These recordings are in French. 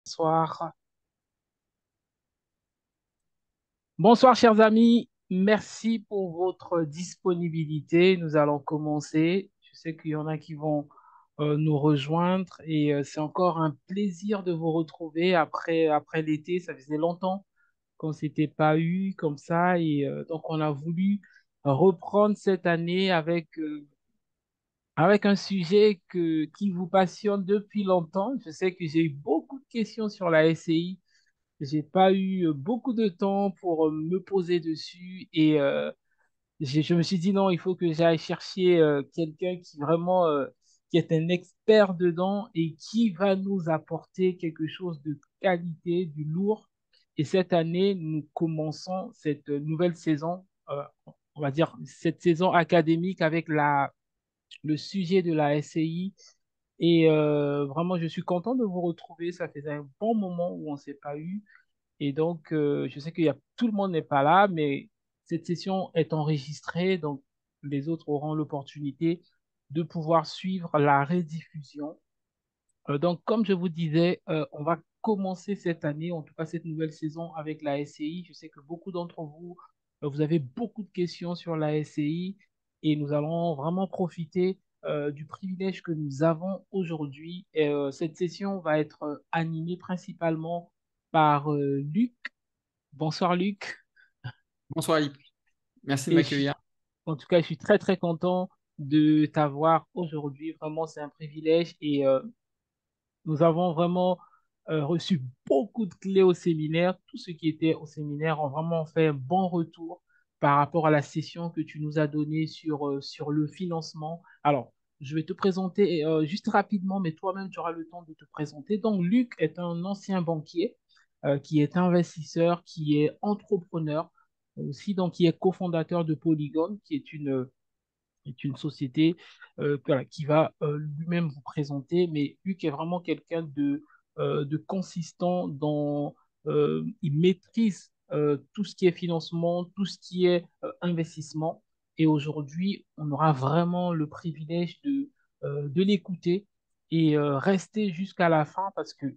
Bonsoir. Bonsoir, chers amis. Merci pour votre disponibilité. Nous allons commencer. Je sais qu'il y en a qui vont nous rejoindre et c'est encore un plaisir de vous retrouver après l'été. Ça faisait longtemps qu'on ne s'était pas eu comme ça et donc on a voulu reprendre cette année avec un sujet qui vous passionne depuis longtemps. Je sais que j'ai eu beaucoup de questions sur la SCI. J'ai pas eu beaucoup de temps pour me poser dessus et je me suis dit non, il faut que j'aille chercher quelqu'un qui vraiment qui est un expert dedans et qui va nous apporter quelque chose de qualité, du lourd. Et cette année, nous commençons cette nouvelle saison, on va dire cette saison académique avec le sujet de la SCI. Et vraiment, je suis content de vous retrouver. Ça faisait un bon moment où on ne s'est pas eu. Et donc, je sais tout le monde n'est pas là, mais cette session est enregistrée, donc les autres auront l'opportunité de pouvoir suivre la rediffusion. Donc, comme je vous disais, on va commencer cette année, en tout cas cette nouvelle saison avec la SCI. Je sais que beaucoup d'entre vous, vous avez beaucoup de questions sur la SCI et nous allons vraiment profiter du privilège que nous avons aujourd'hui. Et, cette session va être animée principalement par Luc. Bonsoir Luc. Bonsoir Ali, merci de Et m'accueillir. en tout cas, je suis très très content de t'avoir aujourd'hui. Vraiment, c'est un privilège et nous avons vraiment reçu beaucoup de clés au séminaire. Tous ceux qui étaient au séminaire ont vraiment fait un bon retour par rapport à la session que tu nous as donnée sur le financement. Alors, je vais te présenter juste rapidement, mais toi-même, tu auras le temps de te présenter. Donc, Luc est un ancien banquier qui est investisseur, qui est entrepreneur aussi, donc qui est cofondateur de Polygon, qui est une société voilà, qui va lui-même vous présenter, mais Luc est vraiment quelqu'un de consistant dans, il maîtrise tout ce qui est financement, tout ce qui est investissement, et aujourd'hui, on aura vraiment le privilège de l'écouter et rester jusqu'à la fin parce que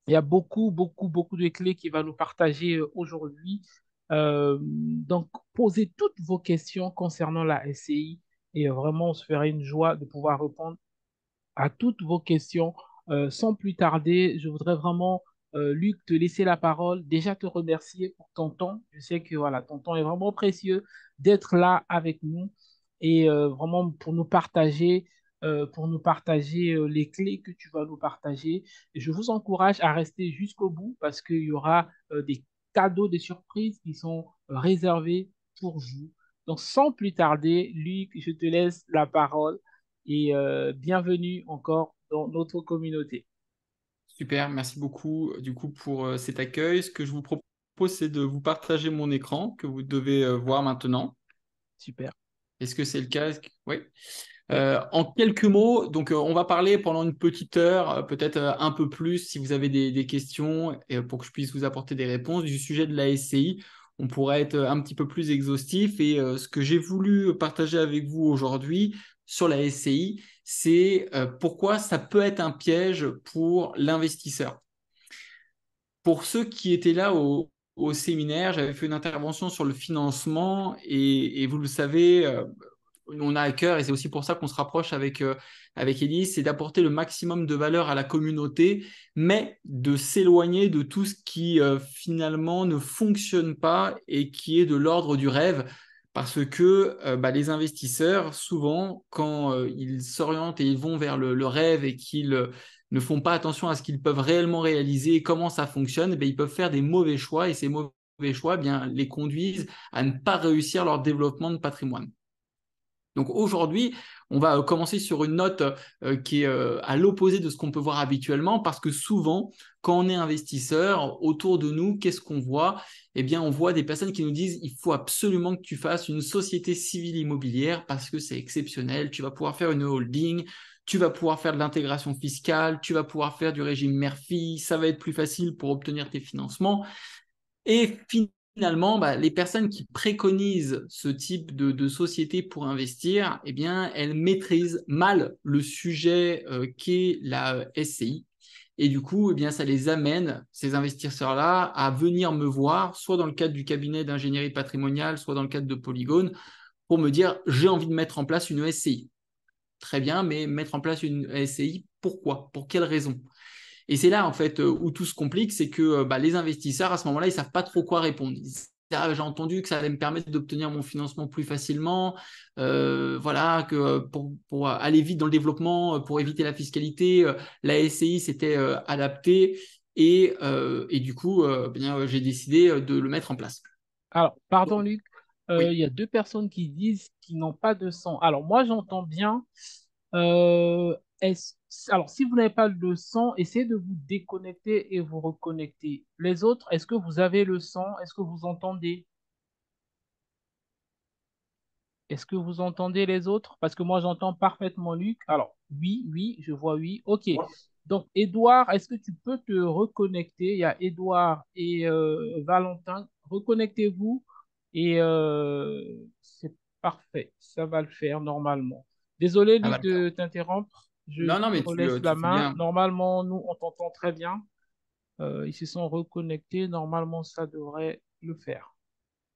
il y a beaucoup de clés qu'il va nous partager aujourd'hui. Donc, posez toutes vos questions concernant la SCI et vraiment, on se ferait une joie de pouvoir répondre à toutes vos questions. Sans plus tarder, je voudrais vraiment, Luc, te laisser la parole. Déjà te remercier pour ton temps. Je sais que voilà, ton temps est vraiment précieux d'être là avec nous et vraiment pour nous partager les clés que tu vas nous partager. Et je vous encourage à rester jusqu'au bout parce qu'il y aura des cadeaux, des surprises qui sont réservés pour vous. Donc, sans plus tarder, Luc, je te laisse la parole et bienvenue encore dans notre communauté. Super, merci beaucoup du coup pour cet accueil. Ce que je vous propose, c'est de vous partager mon écran que vous devez voir maintenant. Super. Est-ce que c'est le cas? Oui. Oui. En quelques mots, donc on va parler pendant une petite heure, peut-être un peu plus si vous avez des questions et pour que je puisse vous apporter des réponses du sujet de la SCI. On pourrait être un petit peu plus exhaustif et ce que j'ai voulu partager avec vous aujourd'hui sur la SCI, c'est pourquoi ça peut être un piège pour l'investisseur. Pour ceux qui étaient là au séminaire, j'avais fait une intervention sur le financement et vous le savez, on a à cœur, et c'est aussi pour ça qu'on se rapproche avec Elise, c'est d'apporter le maximum de valeur à la communauté, mais de s'éloigner de tout ce qui finalement ne fonctionne pas et qui est de l'ordre du rêve. Parce que les investisseurs, souvent, quand ils s'orientent et ils vont vers le rêve et qu'ils ne font pas attention à ce qu'ils peuvent réellement réaliser et comment ça fonctionne, ils peuvent faire des mauvais choix et ces mauvais choix les conduisent à ne pas réussir leur développement de patrimoine. Donc aujourd'hui, on va commencer sur une note qui est à l'opposé de ce qu'on peut voir habituellement, parce que souvent, quand on est investisseur, autour de nous, qu'est-ce qu'on voit? Eh bien, on voit des personnes qui nous disent, il faut absolument que tu fasses une société civile immobilière parce que c'est exceptionnel, tu vas pouvoir faire une holding, tu vas pouvoir faire de l'intégration fiscale, tu vas pouvoir faire du régime mère-fille, ça va être plus facile pour obtenir tes financements. Et finalement, les personnes qui préconisent ce type de société pour investir, eh bien, elles maîtrisent mal le sujet qu'est la SCI. Et du coup, eh bien, ça les amène, ces investisseurs-là, à venir me voir, soit dans le cadre du cabinet d'ingénierie patrimoniale, soit dans le cadre de Polygone, pour me dire, j'ai envie de mettre en place une SCI. Très bien, mais mettre en place une SCI, pourquoi? Pour quelles raisons? Et c'est là, en fait, où tout se complique, c'est que les investisseurs, à ce moment-là, ils ne savent pas trop quoi répondre. Ils disent, ah, j'ai entendu que ça allait me permettre d'obtenir mon financement plus facilement, voilà, que pour aller vite dans le développement, pour éviter la fiscalité, la SCI s'était adaptée et du coup, j'ai décidé de le mettre en place. Alors, pardon, Donc, Luc, il oui. y a deux personnes qui disent qu'ils n'ont pas de sang. Alors, moi, j'entends bien. Alors, si vous n'avez pas le sang, essayez de vous déconnecter et vous reconnecter. Les autres, est-ce que vous avez le sang? Est-ce que vous entendez? Est-ce que vous entendez les autres? Parce que moi, j'entends parfaitement Luc. Alors, oui, oui, je vois oui. OK. Donc, Edouard, est-ce que tu peux te reconnecter? Il y a Edouard et Valentin. Reconnectez-vous et c'est parfait. Ça va le faire normalement. Désolé, Ça va Luc, le faire. de t'interrompre. Je Non, non, te mais relaisse la tu fais main. bien. Normalement, nous, on t'entend très bien. Ils se sont reconnectés. Normalement, ça devrait le faire.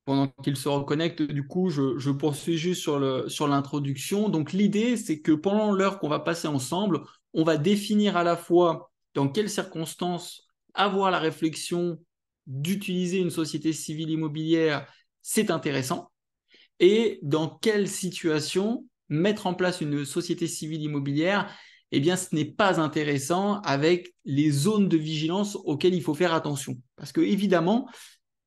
Pendant qu'il se reconnecte, du coup, je poursuis juste sur l'introduction. Donc, l'idée, c'est que pendant l'heure qu'on va passer ensemble, on va définir à la fois dans quelles circonstances avoir la réflexion d'utiliser une société civile immobilière, c'est intéressant, et dans quelle situation mettre en place une société civile immobilière, eh bien, ce n'est pas intéressant avec les zones de vigilance auxquelles il faut faire attention. Parce que, évidemment,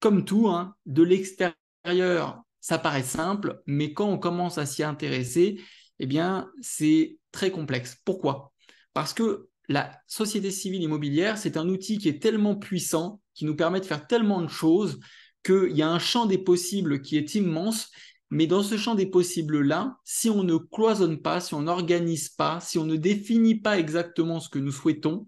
comme tout, hein, de l'extérieur, ça paraît simple, mais quand on commence à s'y intéresser, eh bien, c'est très complexe. Pourquoi? Parce que la société civile immobilière, c'est un outil qui est tellement puissant, qui nous permet de faire tellement de choses, qu'il y a un champ des possibles qui est immense. Mais dans ce champ des possibles-là, si on ne cloisonne pas, si on n'organise pas, si on ne définit pas exactement ce que nous souhaitons,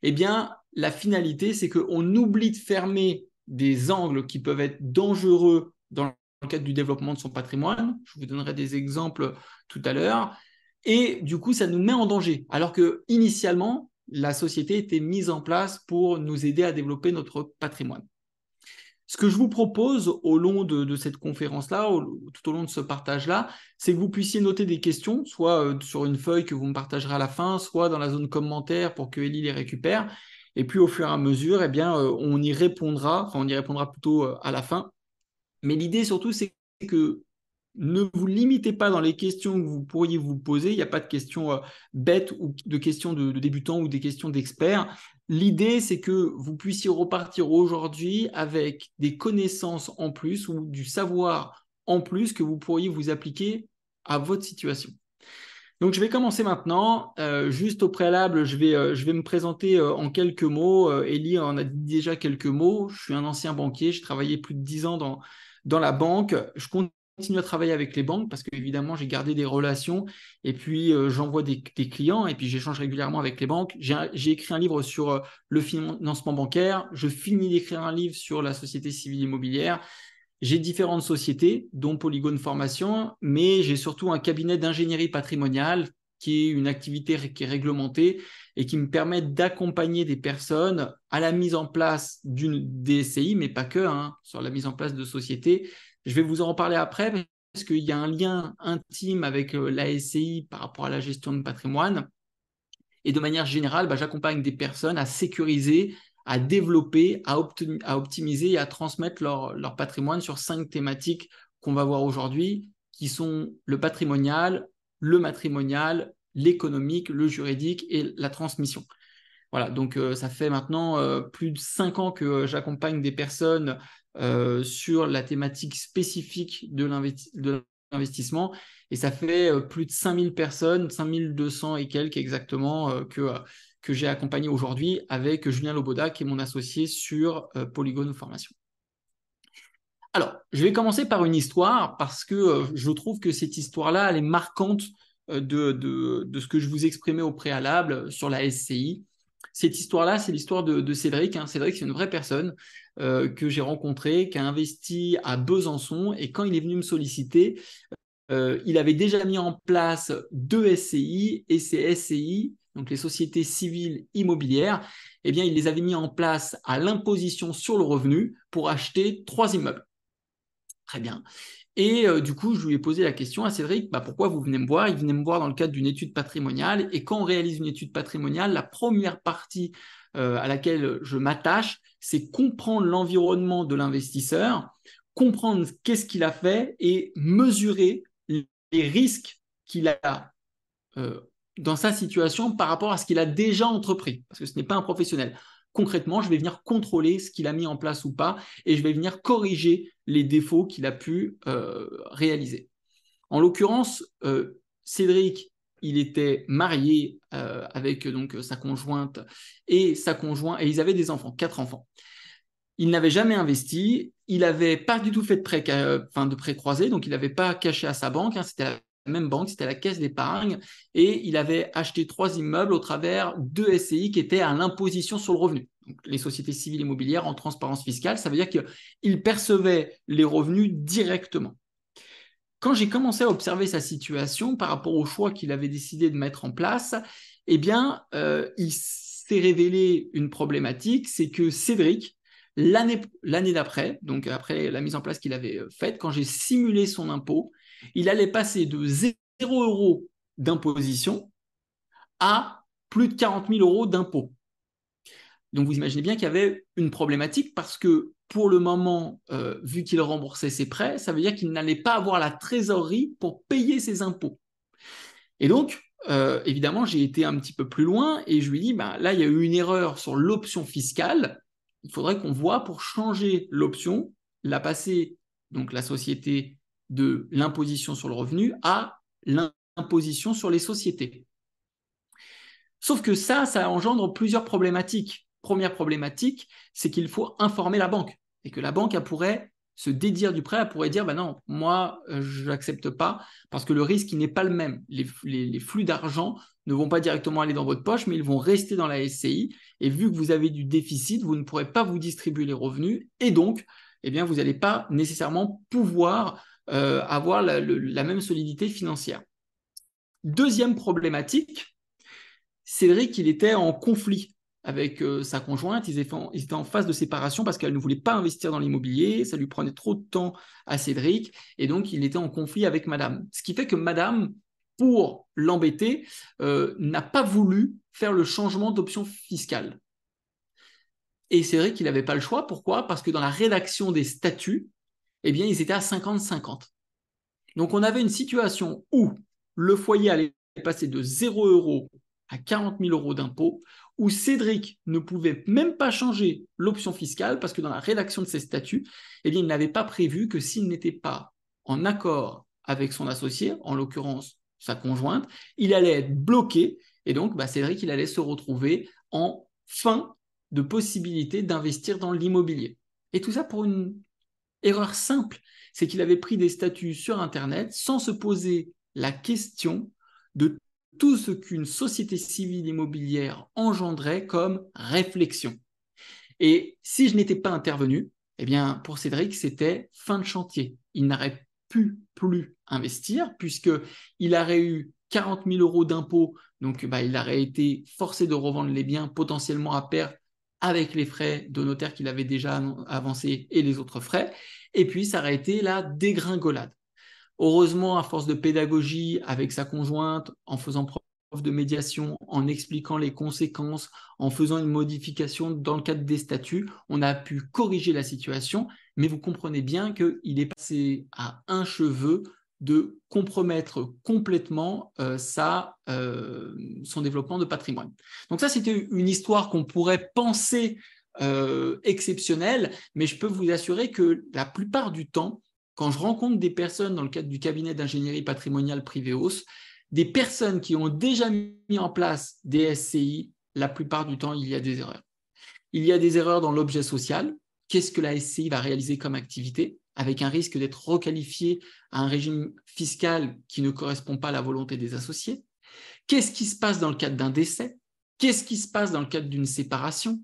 eh bien, la finalité, c'est qu'on oublie de fermer des angles qui peuvent être dangereux dans le cadre du développement de son patrimoine. Je vous donnerai des exemples tout à l'heure. Et du coup, ça nous met en danger. Alors que initialement, la société était mise en place pour nous aider à développer notre patrimoine. Ce que je vous propose au long de cette conférence-là, tout au long de ce partage-là, c'est que vous puissiez noter des questions, soit sur une feuille que vous me partagerez à la fin, soit dans la zone commentaire pour que Ellie les récupère. Et puis au fur et à mesure, eh bien, on y répondra plutôt à la fin. Mais l'idée surtout, c'est que ne vous limitez pas dans les questions que vous pourriez vous poser. Il n'y a pas de questions bêtes ou de questions de débutants ou des questions d'experts. L'idée, c'est que vous puissiez repartir aujourd'hui avec des connaissances en plus ou du savoir en plus que vous pourriez vous appliquer à votre situation. Donc, je vais commencer maintenant. Juste au préalable, je vais me présenter en quelques mots. Elie en a dit déjà quelques mots. Je suis un ancien banquier. J'ai travaillé plus de 10 ans dans la banque. Je continue à travailler avec les banques parce que, évidemment, j'ai gardé des relations et puis j'envoie des clients et puis j'échange régulièrement avec les banques. J'ai écrit un livre sur le financement bancaire. Je finis d'écrire un livre sur la société civile immobilière. J'ai différentes sociétés, dont Polygone Formation, mais j'ai surtout un cabinet d'ingénierie patrimoniale qui est une activité qui est réglementée et qui me permet d'accompagner des personnes à la mise en place d'une DSCI, mais pas que, hein, sur la mise en place de sociétés. Je vais vous en reparler après parce qu'il y a un lien intime avec la SCI par rapport à la gestion de patrimoine. Et de manière générale, j'accompagne des personnes à sécuriser, à développer, à optimiser et à transmettre leur patrimoine sur 5 thématiques qu'on va voir aujourd'hui, qui sont le patrimonial, le matrimonial, l'économique, le juridique et la transmission. Voilà, donc ça fait maintenant plus de 5 ans que j'accompagne des personnes sur la thématique spécifique de l'investissement. Et ça fait plus de 5000 personnes, 5200 et quelques exactement, que j'ai accompagné aujourd'hui avec Julien Loboda, qui est mon associé sur Polygone Formation. Alors, je vais commencer par une histoire parce que je trouve que cette histoire-là, elle est marquante de ce que je vous exprimais au préalable sur la SCI. Cette histoire-là, c'est l'histoire de Cédric. Hein. Cédric, c'est une vraie personne que j'ai rencontrée, qui a investi à Besançon. Et quand il est venu me solliciter, il avait déjà mis en place 2 SCI et ces SCI, donc les sociétés civiles immobilières, eh bien, il les avait mis en place à l'imposition sur le revenu pour acheter 3 immeubles. Très bien. Et du coup, je lui ai posé la question à Cédric, pourquoi vous venez me voir? Il venait me voir dans le cadre d'une étude patrimoniale. Et quand on réalise une étude patrimoniale, la première partie à laquelle je m'attache, c'est comprendre l'environnement de l'investisseur, comprendre qu'est-ce qu'il a fait et mesurer les risques qu'il a dans sa situation par rapport à ce qu'il a déjà entrepris, parce que ce n'est pas un professionnel. Concrètement, je vais venir contrôler ce qu'il a mis en place ou pas, et je vais venir corriger les défauts qu'il a pu réaliser. En l'occurrence, Cédric, il était marié avec donc sa conjointe et ils avaient des enfants, 4 enfants. Il n'avait jamais investi, il n'avait pas du tout fait de prêt croisé, donc il n'avait pas caché à sa banque, c'était la même banque, c'était la caisse d'épargne, et il avait acheté 3 immeubles au travers 2 SCI qui étaient à l'imposition sur le revenu. Donc, les sociétés civiles immobilières en transparence fiscale, ça veut dire qu'il percevait les revenus directement. Quand j'ai commencé à observer sa situation par rapport au choix qu'il avait décidé de mettre en place, eh bien, il s'est révélé une problématique, c'est que Cédric, l'année d'après, donc après la mise en place qu'il avait faite, quand j'ai simulé son impôt, il allait passer de 0 euros d'imposition à plus de 40 000 euros d'impôt. Donc vous imaginez bien qu'il y avait une problématique parce que pour le moment, vu qu'il remboursait ses prêts, ça veut dire qu'il n'allait pas avoir la trésorerie pour payer ses impôts. Et donc, évidemment, j'ai été un petit peu plus loin et je lui dis, là, il y a eu une erreur sur l'option fiscale. Il faudrait qu'on voit pour changer l'option, la passer, donc la société de l'imposition sur le revenu à l'imposition sur les sociétés. Sauf que ça engendre plusieurs problématiques. Première problématique, c'est qu'il faut informer la banque et que la banque, elle pourrait se dédire du prêt, elle pourrait dire non, moi, je n'accepte pas parce que le risque, il n'est pas le même. Les flux d'argent ne vont pas directement aller dans votre poche, mais ils vont rester dans la SCI. Et vu que vous avez du déficit, vous ne pourrez pas vous distribuer les revenus et donc, eh bien, vous n'allez pas nécessairement pouvoir avoir la même solidité financière. Deuxième problématique, Cédric, il était en conflit avec sa conjointe, ils étaient en phase de séparation parce qu'elle ne voulait pas investir dans l'immobilier, ça lui prenait trop de temps à Cédric, et donc il était en conflit avec madame. Ce qui fait que madame, pour l'embêter, n'a pas voulu faire le changement d'option fiscale. Et Cédric, il n'avait pas le choix, pourquoi? Parce que dans la rédaction des statuts, eh bien, ils étaient à 50-50. Donc on avait une situation où le foyer allait passer de 0 euros à 40 000 euros d'impôts, où Cédric ne pouvait même pas changer l'option fiscale parce que dans la rédaction de ses statuts, eh bien, il n'avait pas prévu que s'il n'était pas en accord avec son associé, en l'occurrence sa conjointe, il allait être bloqué et donc Cédric, il allait se retrouver en fin de possibilité d'investir dans l'immobilier. Et tout ça pour une erreur simple, c'est qu'il avait pris des statuts sur Internet sans se poser la question de tout ce qu'une société civile immobilière engendrait comme réflexion. Et si je n'étais pas intervenu, eh bien, pour Cédric, c'était fin de chantier. Il n'aurait pu plus investir puisqu'il aurait eu 40 000 euros d'impôts, donc il aurait été forcé de revendre les biens potentiellement à perte avec les frais de notaire qu'il avait déjà avancés et les autres frais. Et puis, ça aurait été la dégringolade. Heureusement, à force de pédagogie avec sa conjointe, en faisant preuve de médiation, en expliquant les conséquences, en faisant une modification dans le cadre des statuts, on a pu corriger la situation, mais vous comprenez bien qu'il est passé à un cheveu de compromettre complètement son développement de patrimoine. Donc ça, c'était une histoire qu'on pourrait penser exceptionnelle, mais je peux vous assurer que la plupart du temps, quand je rencontre des personnes dans le cadre du cabinet d'ingénierie patrimoniale Priveos, des personnes qui ont déjà mis en place des SCI, la plupart du temps, il y a des erreurs. Il y a des erreurs dans l'objet social. Qu'est-ce que la SCI va réaliser comme activité, avec un risque d'être requalifié à un régime fiscal qui ne correspond pas à la volonté des associés? Qu'est-ce qui se passe dans le cadre d'un décès? Qu'est-ce qui se passe dans le cadre d'une séparation?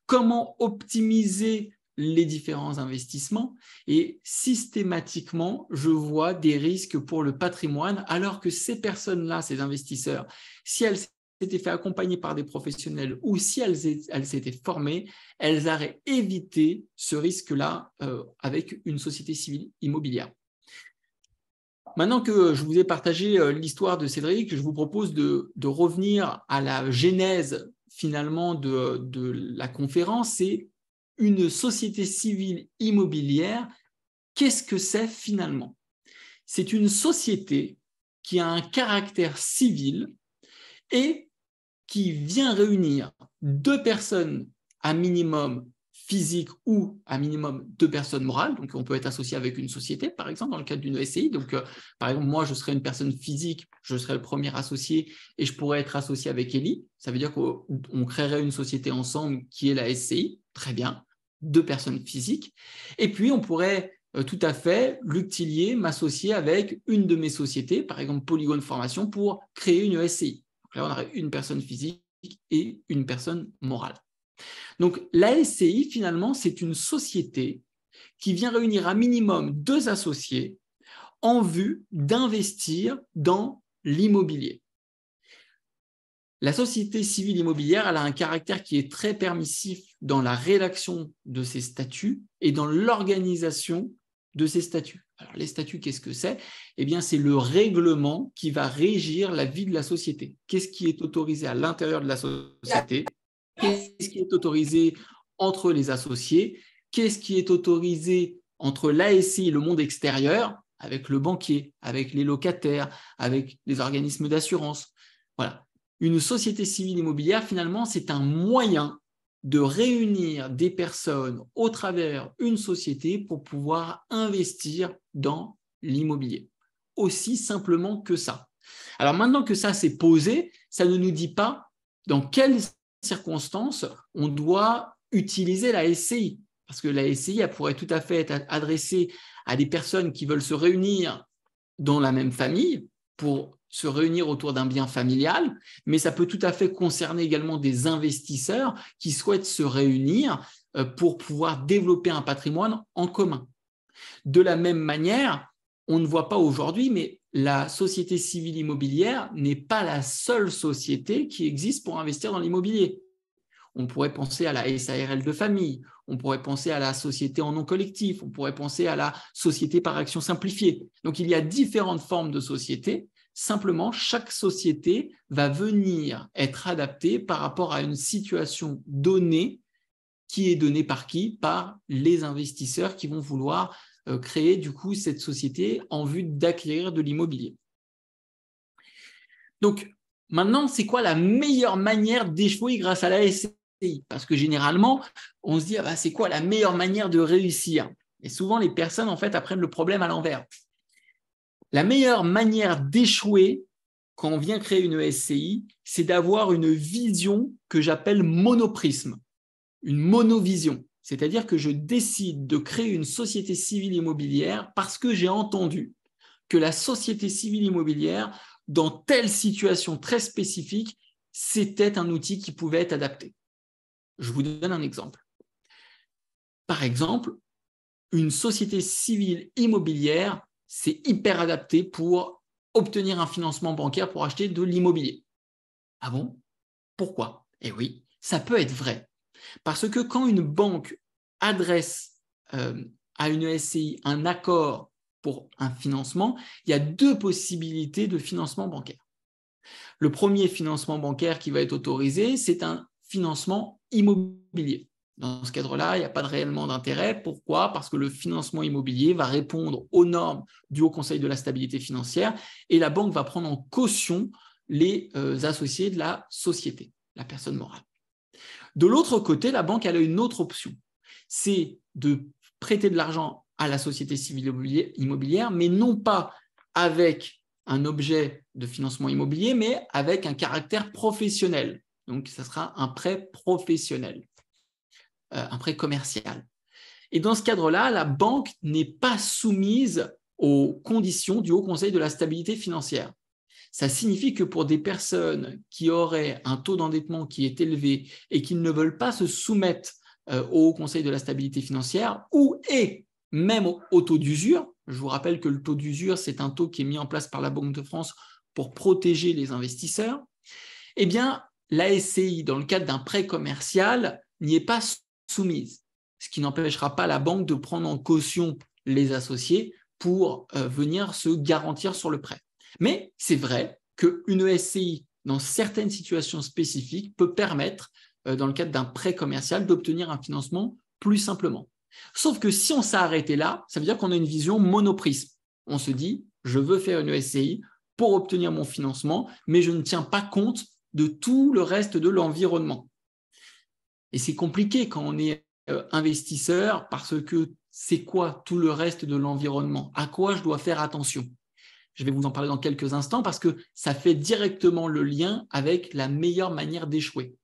Comment optimiser les différents investissements? Et systématiquement, je vois des risques pour le patrimoine, alors que ces personnes-là, ces investisseurs, si elles s'étaient fait accompagner par des professionnels ou si elles s'étaient formées, elles auraient évité ce risque-là avec une société civile immobilière. Maintenant que je vous ai partagé l'histoire de Cédric, je vous propose de revenir à la genèse finalement de la conférence. C'est une société civile immobilière. Qu'est-ce que c'est finalement? C'est une société qui a un caractère civil et qui vient réunir deux personnes à minimum physique ou à minimum deux personnes morales. Donc, on peut être associé avec une société, par exemple, dans le cadre d'une SCI. Donc, par exemple, moi, je serais une personne physique, je serais le premier associé et je pourrais être associé avec Ellie. Ça veut dire qu'on créerait une société ensemble qui est la SCI. Très bien, deux personnes physiques. Et puis, on pourrait tout à fait, Luc Tillier, m'associer avec une de mes sociétés, par exemple Polygone Formation, pour créer une SCI. Donc là, on aurait une personne physique et une personne morale. Donc, la SCI, finalement, c'est une société qui vient réunir un minimum deux associés en vue d'investir dans l'immobilier. La société civile immobilière, elle a un caractère qui est très permissif dans la rédaction de ses statuts et dans l'organisation de ces statuts. Alors, les statuts, qu'est-ce que c'est? Eh bien, c'est le règlement qui va régir la vie de la société. Qu'est-ce qui est autorisé à l'intérieur de la société? Qu'est-ce qui est autorisé entre les associés? Qu'est-ce qui est autorisé entre l'ASI et le monde extérieur, avec le banquier, avec les locataires, avec les organismes d'assurance? Voilà. Une société civile immobilière, finalement, c'est un moyen de réunir des personnes au travers d'une société pour pouvoir investir dans l'immobilier. Aussi simplement que ça. Alors maintenant que ça s'est posé, ça ne nous dit pas dans quelles circonstances on doit utiliser la SCI. Parce que la SCI, elle pourrait tout à fait être adressée à des personnes qui veulent se réunir dans la même famille pour se réunir autour d'un bien familial, mais ça peut tout à fait concerner également des investisseurs qui souhaitent se réunir pour pouvoir développer un patrimoine en commun. De la même manière, on ne voit pas aujourd'hui, mais la société civile immobilière n'est pas la seule société qui existe pour investir dans l'immobilier. On pourrait penser à la SARL de famille, on pourrait penser à la société en nom collectif, on pourrait penser à la société par action simplifiée. Donc, il y a différentes formes de sociétés. Simplement, chaque société va venir être adaptée par rapport à une situation donnée qui est donnée par qui? Par les investisseurs qui vont vouloir créer du coup cette société en vue d'acquérir de l'immobilier. Donc, maintenant, c'est quoi la meilleure manière d'échouer grâce à la SCI? Parce que généralement, on se dit, c'est quoi la meilleure manière de réussir? Et souvent, les personnes, en fait, apprennent le problème à l'envers. La meilleure manière d'échouer quand on vient créer une SCI, c'est d'avoir une vision que j'appelle monoprisme, une monovision. C'est-à-dire que je décide de créer une société civile immobilière parce que j'ai entendu que la société civile immobilière, dans telle situation très spécifique, c'était un outil qui pouvait être adapté. Je vous donne un exemple. Par exemple, une société civile immobilière, c'est hyper adapté pour obtenir un financement bancaire pour acheter de l'immobilier. Ah bon? Pourquoi? Eh oui, ça peut être vrai. Parce que quand une banque adresse à une SCI un accord pour un financement, il y a deux possibilités de financement bancaire. Le premier financement bancaire qui va être autorisé, c'est un financement immobilier. Dans ce cadre-là, il n'y a pas réellement d'intérêt. Pourquoi? Parce que le financement immobilier va répondre aux normes du Haut Conseil de la stabilité financière et la banque va prendre en caution les associés de la société, la personne morale. De l'autre côté, la banque elle a une autre option. C'est de prêter de l'argent à la société civile immobilière, mais non pas avec un objet de financement immobilier, mais avec un caractère professionnel. Donc, ça sera un prêt professionnel, un prêt commercial. Et dans ce cadre-là, la banque n'est pas soumise aux conditions du Haut Conseil de la stabilité financière. Ça signifie que pour des personnes qui auraient un taux d'endettement qui est élevé et qui ne veulent pas se soumettre au Haut Conseil de la stabilité financière ou et même au taux d'usure, je vous rappelle que le taux d'usure, c'est un taux qui est mis en place par la Banque de France pour protéger les investisseurs, Eh bien, la SCI, dans le cadre d'un prêt commercial, n'y est pas soumise, ce qui n'empêchera pas la banque de prendre en caution les associés pour venir se garantir sur le prêt. Mais c'est vrai qu'une SCI, dans certaines situations spécifiques, peut permettre, dans le cadre d'un prêt commercial, d'obtenir un financement plus simplement. Sauf que si on s'est arrêté là, ça veut dire qu'on a une vision monoprisme. On se dit, je veux faire une SCI pour obtenir mon financement, mais je ne tiens pas compte de tout le reste de l'environnement. Et c'est compliqué quand on est investisseur parce que c'est quoi tout le reste de l'environnement? À quoi je dois faire attention? Je vais vous en parler dans quelques instants parce que ça fait directement le lien avec la meilleure manière d'échouer.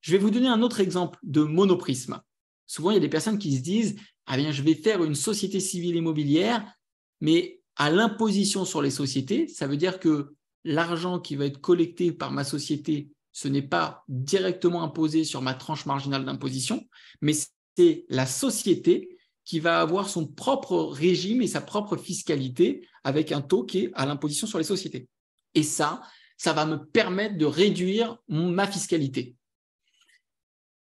Je vais vous donner un autre exemple de monoprisme. Souvent, il y a des personnes qui se disent « Ah bien, je vais faire une société civile immobilière, mais à l'imposition sur les sociétés, ça veut dire que l'argent qui va être collecté par ma société, ce n'est pas directement imposé sur ma tranche marginale d'imposition, mais c'est la société qui va avoir son propre régime et sa propre fiscalité avec un taux qui est à l'imposition sur les sociétés. Et ça va me permettre de réduire ma fiscalité. »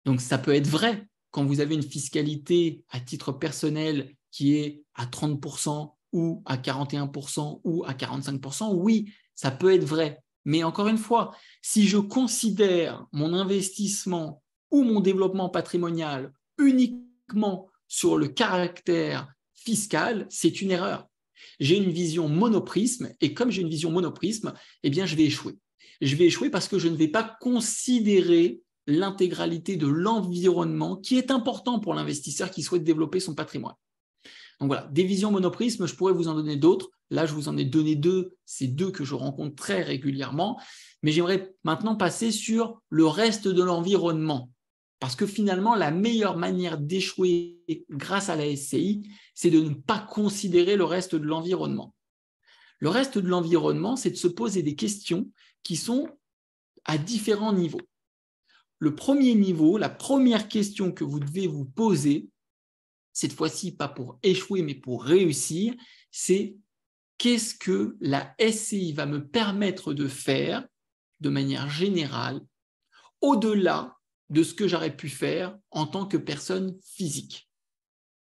Donc, ça peut être vrai quand vous avez une fiscalité à titre personnel qui est à 30% ou à 41% ou à 45%, oui, ça peut être vrai. Mais encore une fois, si je considère mon investissement ou mon développement patrimonial uniquement sur le caractère fiscal, c'est une erreur. J'ai une vision monoprisme et comme j'ai une vision monoprisme, eh bien, je vais échouer. Je vais échouer parce que je ne vais pas considérer l'intégralité de l'environnement qui est important pour l'investisseur qui souhaite développer son patrimoine. Donc voilà, des visions monoprisme, je pourrais vous en donner d'autres. Là, je vous en ai donné deux, c'est deux que je rencontre très régulièrement. Mais j'aimerais maintenant passer sur le reste de l'environnement. Parce que finalement, la meilleure manière d'échouer grâce à la SCI, c'est de ne pas considérer le reste de l'environnement. Le reste de l'environnement, c'est de se poser des questions qui sont à différents niveaux. Le premier niveau, la première question que vous devez vous poser, cette fois-ci pas pour échouer mais pour réussir, c'est qu'est-ce que la SCI va me permettre de faire de manière générale au-delà de ce que j'aurais pu faire en tant que personne physique.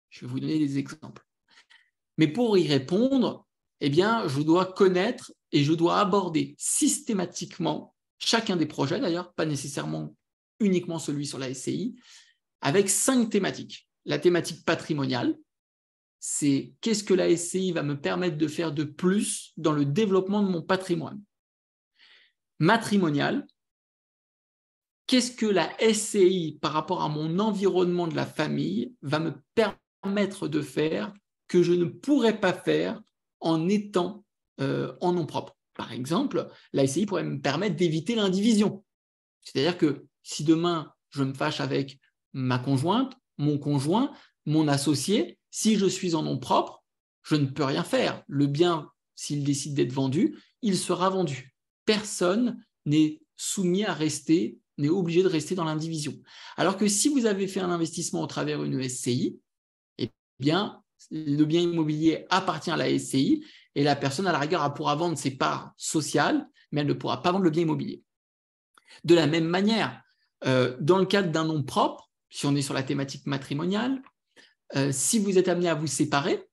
Je vais vous donner des exemples. Mais pour y répondre, eh bien, je dois connaître et je dois aborder systématiquement chacun des projets, d'ailleurs, pas nécessairement uniquement celui sur la SCI, avec 5 thématiques. La thématique patrimoniale, c'est qu'est-ce que la SCI va me permettre de faire de plus dans le développement de mon patrimoine. Matrimonial, qu'est-ce que la SCI par rapport à mon environnement de la famille va me permettre de faire que je ne pourrais pas faire en étant en nom propre. Par exemple, la SCI pourrait me permettre d'éviter l'indivision. C'est-à-dire que si demain, je me fâche avec ma conjointe, mon conjoint, mon associé, si je suis en nom propre, je ne peux rien faire. Le bien, s'il décide d'être vendu, il sera vendu. Personne n'est soumis à rester, n'est obligé de rester dans l'indivision. Alors que si vous avez fait un investissement au travers d'une SCI, eh bien, le bien immobilier appartient à la SCI et la personne, à la rigueur, pourra vendre ses parts sociales, mais elle ne pourra pas vendre le bien immobilier. De la même manière, dans le cadre d'un nom propre, si on est sur la thématique matrimoniale, si vous êtes amené à vous séparer,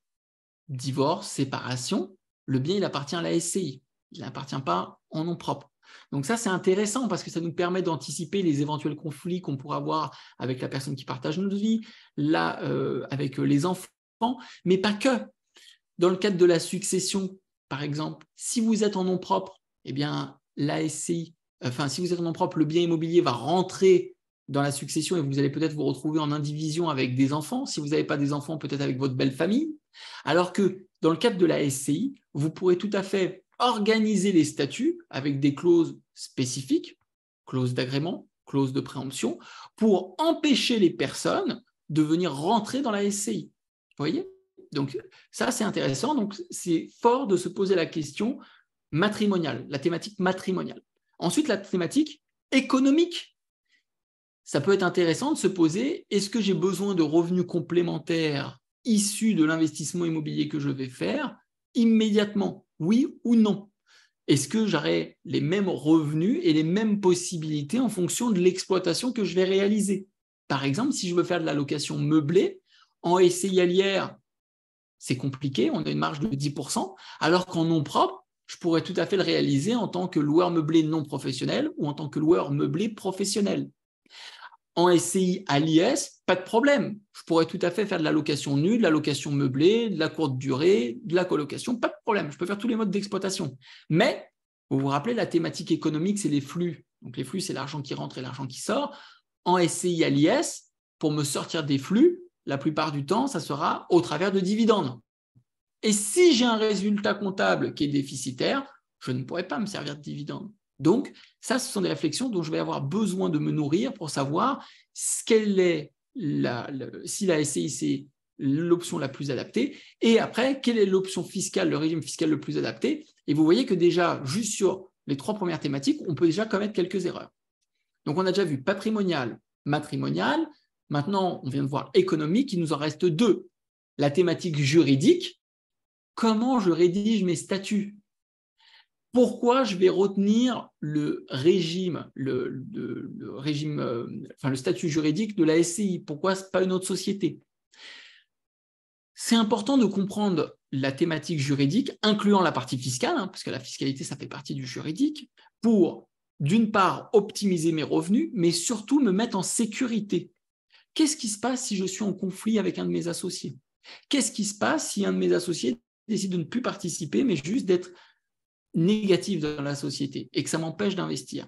divorce, séparation, le bien il appartient à la SCI, il n'appartient pas en nom propre. Donc ça c'est intéressant parce que ça nous permet d'anticiper les éventuels conflits qu'on pourra avoir avec la personne qui partage notre vie, là avec les enfants, mais pas que. Dans le cadre de la succession, par exemple, si vous êtes en nom propre, eh bien la SCI, si vous êtes en nom propre, le bien immobilier va rentrer dans la succession et vous allez peut-être vous retrouver en indivision avec des enfants. Si vous n'avez pas des enfants, peut-être avec votre belle famille. Alors que dans le cadre de la SCI, vous pourrez tout à fait organiser les statuts avec des clauses spécifiques, clauses d'agrément, clauses de préemption, pour empêcher les personnes de venir rentrer dans la SCI. Vous voyez ? Donc ça, c'est intéressant. Donc c'est fort de se poser la question matrimoniale, la thématique matrimoniale. Ensuite, la thématique économique. Ça peut être intéressant de se poser, est-ce que j'ai besoin de revenus complémentaires issus de l'investissement immobilier que je vais faire immédiatement, oui ou non? est-ce que j'aurai les mêmes revenus et les mêmes possibilités en fonction de l'exploitation que je vais réaliser? Par exemple, si je veux faire de la location meublée, en SCI Alière, c'est compliqué, on a une marge de 10%, alors qu'en nom propre, je pourrais tout à fait le réaliser en tant que loueur meublé non professionnel ou en tant que loueur meublé professionnel. En SCI à l'IS, pas de problème. Je pourrais tout à fait faire de la location nue, de la location meublée, de la courte durée, de la colocation, pas de problème. Je peux faire tous les modes d'exploitation. Mais, vous vous rappelez, la thématique économique, c'est les flux. Donc les flux, c'est l'argent qui rentre et l'argent qui sort. En SCI à l'IS, pour me sortir des flux, la plupart du temps, ça sera au travers de dividendes. Et si j'ai un résultat comptable qui est déficitaire, je ne pourrai pas me servir de dividendes. Donc, ça, ce sont des réflexions dont je vais avoir besoin de me nourrir pour savoir quelle est si la SCI, c'est l'option la plus adaptée, et après, quelle est l'option fiscale, le régime fiscal le plus adapté. Et vous voyez que déjà, juste sur les 3 premières thématiques, on peut déjà commettre quelques erreurs. Donc, on a déjà vu patrimonial, matrimonial. Maintenant, on vient de voir économique, il nous en reste 2. La thématique juridique, comment je rédige mes statuts? Pourquoi je vais retenir le régime, le statut juridique de la SCI? Pourquoi ce n'est pas une autre société? C'est important de comprendre la thématique juridique, incluant la partie fiscale, parce que la fiscalité, ça fait partie du juridique, pour, d'une part, optimiser mes revenus, mais surtout me mettre en sécurité. Qu'est-ce qui se passe si je suis en conflit avec un de mes associés? Qu'est-ce qui se passe si un de mes associés décide de ne plus participer, mais juste d'être négatif dans la société et que ça m'empêche d'investir?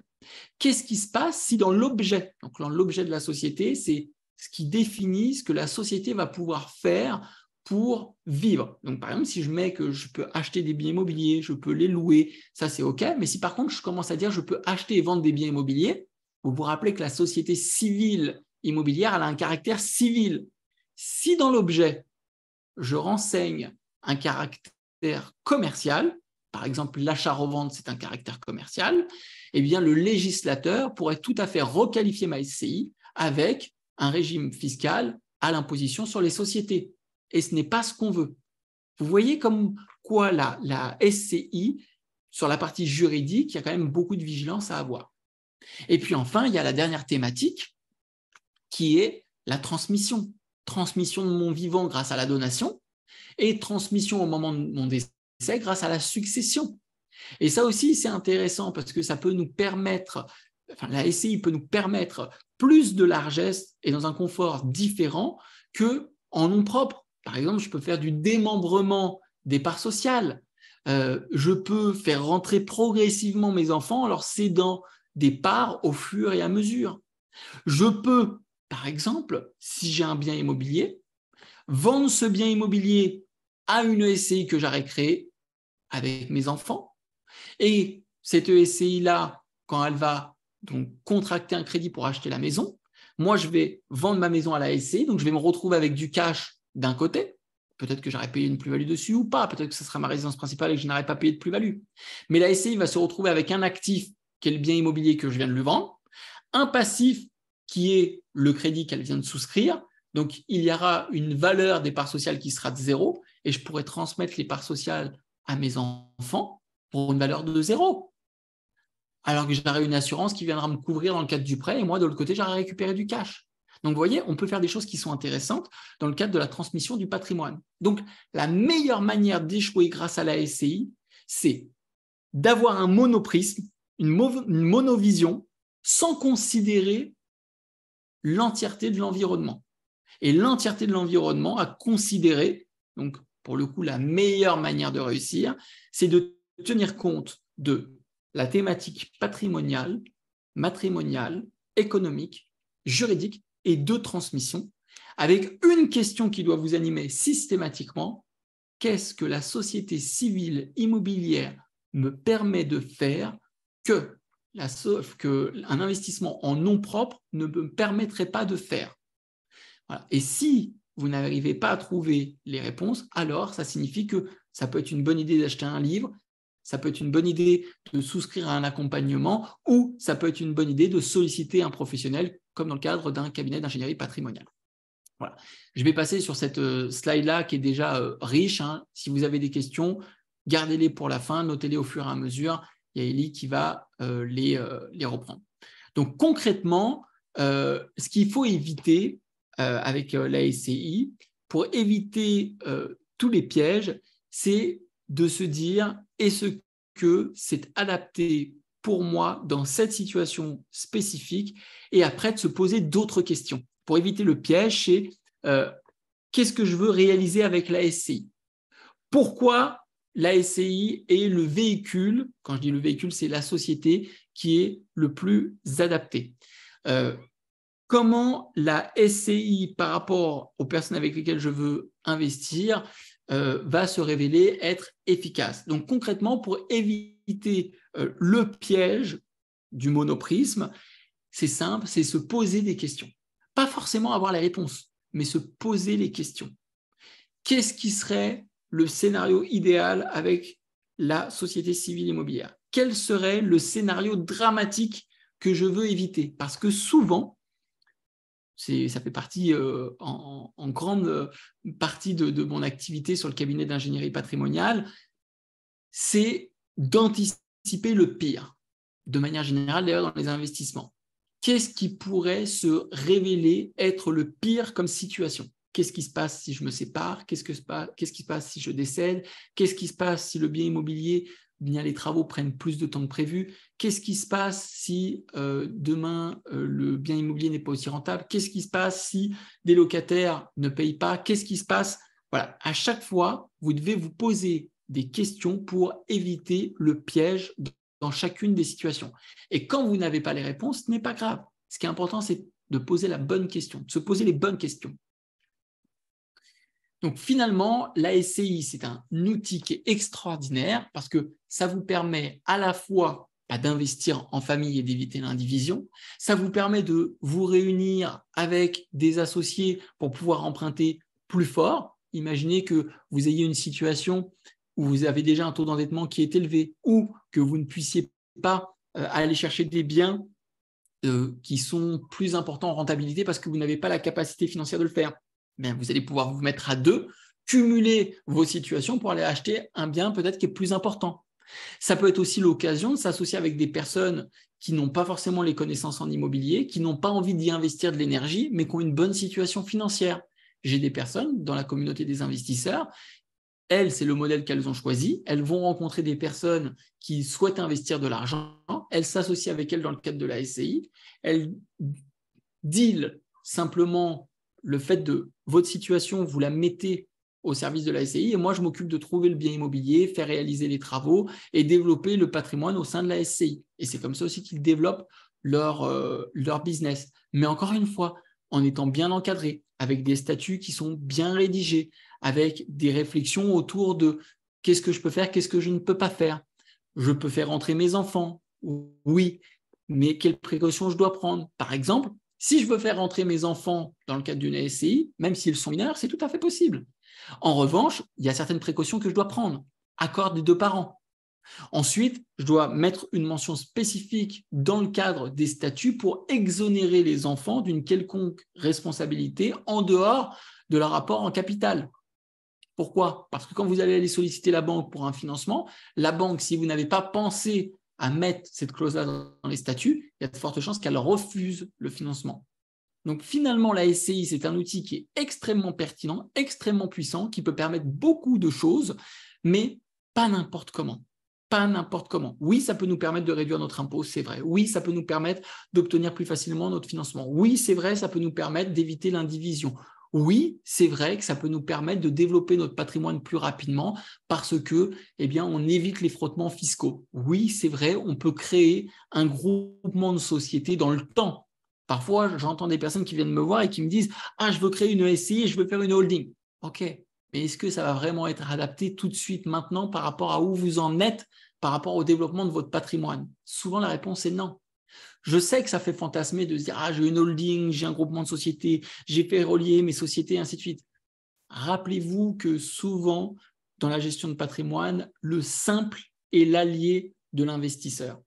Qu'est-ce qui se passe si dans l'objet, donc l'objet de la société, c'est ce qui définit ce que la société va pouvoir faire pour vivre. Donc par exemple, si je mets que je peux acheter des biens immobiliers, je peux les louer, ça c'est OK, mais si par contre je commence à dire je peux acheter et vendre des biens immobiliers, vous vous rappelez que la société civile immobilière, elle a un caractère civil. Si dans l'objet, je renseigne un caractère commercial, par exemple l'achat-revente, c'est un caractère commercial, eh bien le législateur pourrait tout à fait requalifier ma SCI avec un régime fiscal à l'imposition sur les sociétés. Et ce n'est pas ce qu'on veut. Vous voyez comme quoi la SCI, sur la partie juridique, il y a quand même beaucoup de vigilance à avoir. Et puis enfin, il y a la dernière thématique qui est la transmission. Transmission de mon vivant grâce à la donation et transmission au moment de mon décès grâce à la succession. Et ça aussi, c'est intéressant parce que ça peut nous permettre, la SCI peut nous permettre plus de largesse et dans un confort différent qu'en nom propre. Par exemple, je peux faire du démembrement des parts sociales. Je peux faire rentrer progressivement mes enfants en leur cédant des parts au fur et à mesure. Je peux, par exemple, si j'ai un bien immobilier, vendre ce bien immobilier à une SCI que j'aurais créée avec mes enfants. Et cette SCI-là, quand elle va donc contracter un crédit pour acheter la maison, moi, je vais vendre ma maison à la SCI, donc je vais me retrouver avec du cash d'un côté. Peut-être que j'aurais payé une plus-value dessus ou pas. Peut-être que ce sera ma résidence principale et que je n'aurais pas payé de plus-value. Mais la SCI va se retrouver avec un actif qui est le bien immobilier que je viens de lui vendre, un passif qui est le crédit qu'elle vient de souscrire. Donc, il y aura une valeur des parts sociales qui sera de 0 et je pourrai transmettre les parts sociales à mes enfants pour une valeur de 0. Alors que j'aurai une assurance qui viendra me couvrir dans le cadre du prêt et moi, de l'autre côté, j'aurai récupéré du cash. Donc, vous voyez, on peut faire des choses qui sont intéressantes dans le cadre de la transmission du patrimoine. Donc, la meilleure manière d'échouer grâce à la SCI, c'est d'avoir un monoprisme, une monovision, sans considérer l'entièreté de l'environnement. Et l'entièreté de l'environnement à considérer, donc pour le coup, la meilleure manière de réussir, c'est de tenir compte de la thématique patrimoniale, matrimoniale, économique, juridique et de transmission, avec une question qui doit vous animer systématiquement: qu'est-ce que la société civile immobilière me permet de faire qu'un investissement en nom propre ne me permettrait pas de faire? Voilà. Et si vous n'arrivez pas à trouver les réponses, alors ça signifie que ça peut être une bonne idée d'acheter un livre, ça peut être une bonne idée de souscrire à un accompagnement, ou ça peut être une bonne idée de solliciter un professionnel, comme dans le cadre d'un cabinet d'ingénierie patrimoniale. Voilà. Je vais passer sur cette slide-là qui est déjà riche. Si vous avez des questions, gardez-les pour la fin, notez-les au fur et à mesure. Il y a Élie qui va les reprendre. Donc concrètement, ce qu'il faut éviter avec la SCI, pour éviter tous les pièges, c'est de se dire est-ce que c'est adapté pour moi dans cette situation spécifique, et après de se poser d'autres questions. Pour éviter le piège, c'est qu'est-ce que je veux réaliser avec la SCI? Pourquoi la SCI est le véhicule, quand je dis le véhicule, c'est la société qui est le plus adapté. Comment la SCI, par rapport aux personnes avec lesquelles je veux investir, va se révéler être efficace. Donc concrètement, pour éviter le piège du monoprisme, c'est simple, c'est se poser des questions. Pas forcément avoir les réponses, mais se poser les questions. Qu'est-ce qui serait le scénario idéal avec la société civile immobilière? Quel serait le scénario dramatique que je veux éviter? Parce que souvent, ça fait partie en grande partie de mon activité sur le cabinet d'ingénierie patrimoniale, c'est d'anticiper le pire, de manière générale d'ailleurs dans les investissements. Qu'est-ce qui pourrait se révéler être le pire comme situation? Qu'est-ce qui se passe si je me sépare? Qu'est-ce qui se passe si je décède? Qu'est-ce qui se passe si le bien immobilier, bien les travaux prennent plus de temps que prévu? Qu'est-ce qui se passe si demain le bien immobilier n'est pas aussi rentable? Qu'est-ce qui se passe si des locataires ne payent pas? Qu'est-ce qui se passe? Voilà, à chaque fois, vous devez vous poser des questions pour éviter le piège dans chacune des situations. Et quand vous n'avez pas les réponses, ce n'est pas grave. Ce qui est important, c'est de poser la bonne question, de se poser les bonnes questions. Donc finalement, la SCI, c'est un outil qui est extraordinaire parce que ça vous permet à la fois d'investir en famille et d'éviter l'indivision. Ça vous permet de vous réunir avec des associés pour pouvoir emprunter plus fort. Imaginez que vous ayez une situation où vous avez déjà un taux d'endettement qui est élevé ou que vous ne puissiez pas aller chercher des biens qui sont plus importants en rentabilité parce que vous n'avez pas la capacité financière de le faire. Bien, vous allez pouvoir vous mettre à deux, cumuler vos situations pour aller acheter un bien peut-être qui est plus important. Ça peut être aussi l'occasion de s'associer avec des personnes qui n'ont pas forcément les connaissances en immobilier, qui n'ont pas envie d'y investir de l'énergie, mais qui ont une bonne situation financière. J'ai des personnes dans la communauté des investisseurs, elles, c'est le modèle qu'elles ont choisi, elles vont rencontrer des personnes qui souhaitent investir de l'argent, elles s'associent avec elles dans le cadre de la SCI, elles dealent simplement le fait de votre situation, vous la mettez au service de la SCI et moi, je m'occupe de trouver le bien immobilier, faire réaliser les travaux et développer le patrimoine au sein de la SCI. Et c'est comme ça aussi qu'ils développent leur business. Mais encore une fois, en étant bien encadrés, avec des statuts qui sont bien rédigés, avec des réflexions autour de qu'est-ce que je peux faire, qu'est-ce que je ne peux pas faire. Je peux faire entrer mes enfants, oui, mais quelles précautions je dois prendre? Par exemple, si je veux faire entrer mes enfants dans le cadre d'une SCI, même s'ils sont mineurs, c'est tout à fait possible. En revanche, il y a certaines précautions que je dois prendre. Accord des deux parents. Ensuite, je dois mettre une mention spécifique dans le cadre des statuts pour exonérer les enfants d'une quelconque responsabilité en dehors de leur apport en capital. Pourquoi? Parce que quand vous allez aller solliciter la banque pour un financement, la banque, si vous n'avez pas pensé à mettre cette clause-là dans les statuts, il y a de fortes chances qu'elle refuse le financement. Donc finalement, la SCI, c'est un outil qui est extrêmement pertinent, extrêmement puissant, qui peut permettre beaucoup de choses, mais pas n'importe comment. Pas n'importe comment. Oui, ça peut nous permettre de réduire notre impôt, c'est vrai. Oui, ça peut nous permettre d'obtenir plus facilement notre financement. Oui, c'est vrai, ça peut nous permettre d'éviter l'indivision. Oui, c'est vrai que ça peut nous permettre de développer notre patrimoine plus rapidement parce que, on évite les frottements fiscaux. Oui, c'est vrai, on peut créer un groupement de sociétés dans le temps. Parfois, j'entends des personnes qui viennent me voir et qui me disent « Ah, je veux créer une SCI et je veux faire une holding. » Ok, mais est-ce que ça va vraiment être adapté tout de suite maintenant par rapport à où vous en êtes, par rapport au développement de votre patrimoine? Souvent, la réponse est non. Je sais que ça fait fantasmer de se dire « Ah, j'ai une holding, j'ai un groupement de sociétés, j'ai fait relier mes sociétés, ainsi de suite. » Rappelez-vous que souvent, dans la gestion de patrimoine, le simple est l'allié de l'investisseur.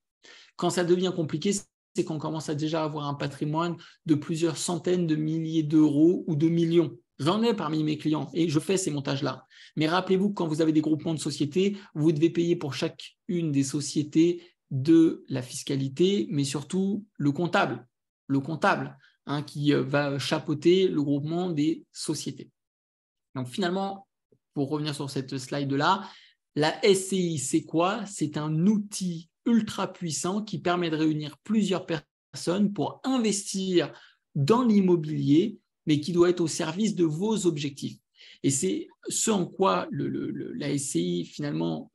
Quand ça devient compliqué, c'est qu'on commence à déjà avoir un patrimoine de plusieurs centaines de milliers d'euros ou de millions. J'en ai parmi mes clients et je fais ces montages-là. Mais rappelez-vous que quand vous avez des groupements de sociétés, vous devez payer pour chacune des sociétés de la fiscalité, mais surtout le comptable. Le comptable qui va chapeauter le groupement des sociétés. Donc finalement, pour revenir sur cette slide-là, la SCI, c'est quoi? C'est un outil ultra puissant qui permet de réunir plusieurs personnes pour investir dans l'immobilier, mais qui doit être au service de vos objectifs. Et c'est ce en quoi la SCI, finalement,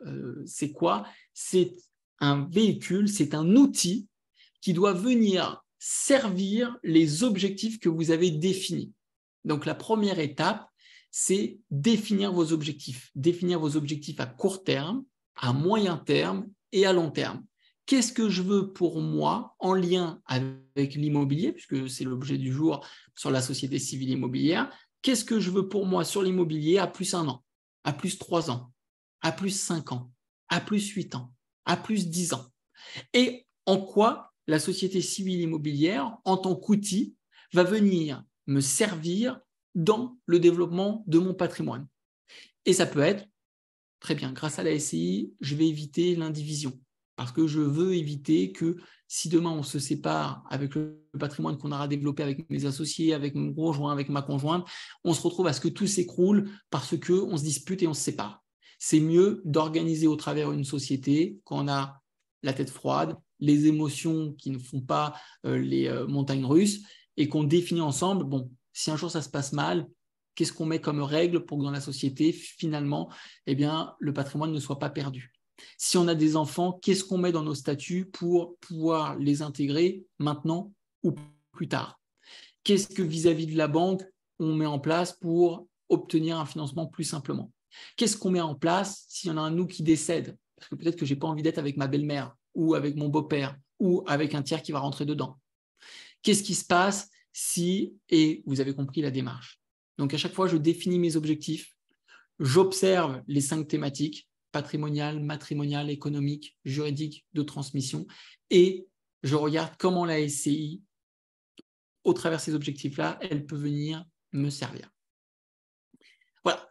c'est quoi? C'est un véhicule, c'est un outil qui doit venir servir les objectifs que vous avez définis. Donc la première étape, c'est définir vos objectifs. Définir vos objectifs à court terme, à moyen terme et à long terme. Qu'est-ce que je veux pour moi en lien avec l'immobilier, puisque c'est l'objet du jour sur la société civile immobilière. Qu'est-ce que je veux pour moi sur l'immobilier à plus 1 an, à plus 3 ans, à plus 5 ans, à plus 8 ans, à plus 10 ans? Et en quoi la société civile immobilière, en tant qu'outil, va venir me servir dans le développement de mon patrimoine. Et ça peut être, très bien, grâce à la SCI, je vais éviter l'indivision. Parce que je veux éviter que si demain on se sépare avec le patrimoine qu'on aura développé avec mes associés, avec mon conjoint, avec ma conjointe, on se retrouve à ce que tout s'écroule parce qu'on se dispute et on se sépare. C'est mieux d'organiser au travers une société quand on a la tête froide, les émotions qui ne font pas les montagnes russes et qu'on définit ensemble, bon, si un jour ça se passe mal, qu'est-ce qu'on met comme règle pour que dans la société, finalement, eh bien, le patrimoine ne soit pas perdu? Si on a des enfants, qu'est-ce qu'on met dans nos statuts pour pouvoir les intégrer maintenant ou plus tard? Qu'est-ce que vis-à-vis de la banque, on met en place pour obtenir un financement plus simplement? Qu'est-ce qu'on met en place s'il y en a un de nous qui décède? Parce que peut-être que je n'ai pas envie d'être avec ma belle-mère ou avec mon beau-père ou avec un tiers qui va rentrer dedans. Qu'est-ce qui se passe si, et vous avez compris la démarche. Donc à chaque fois, je définis mes objectifs, j'observe les 5 thématiques, patrimoniales, matrimoniales, économiques, juridiques, de transmission, et je regarde comment la SCI, au travers de ces objectifs-là, elle peut venir me servir. Voilà.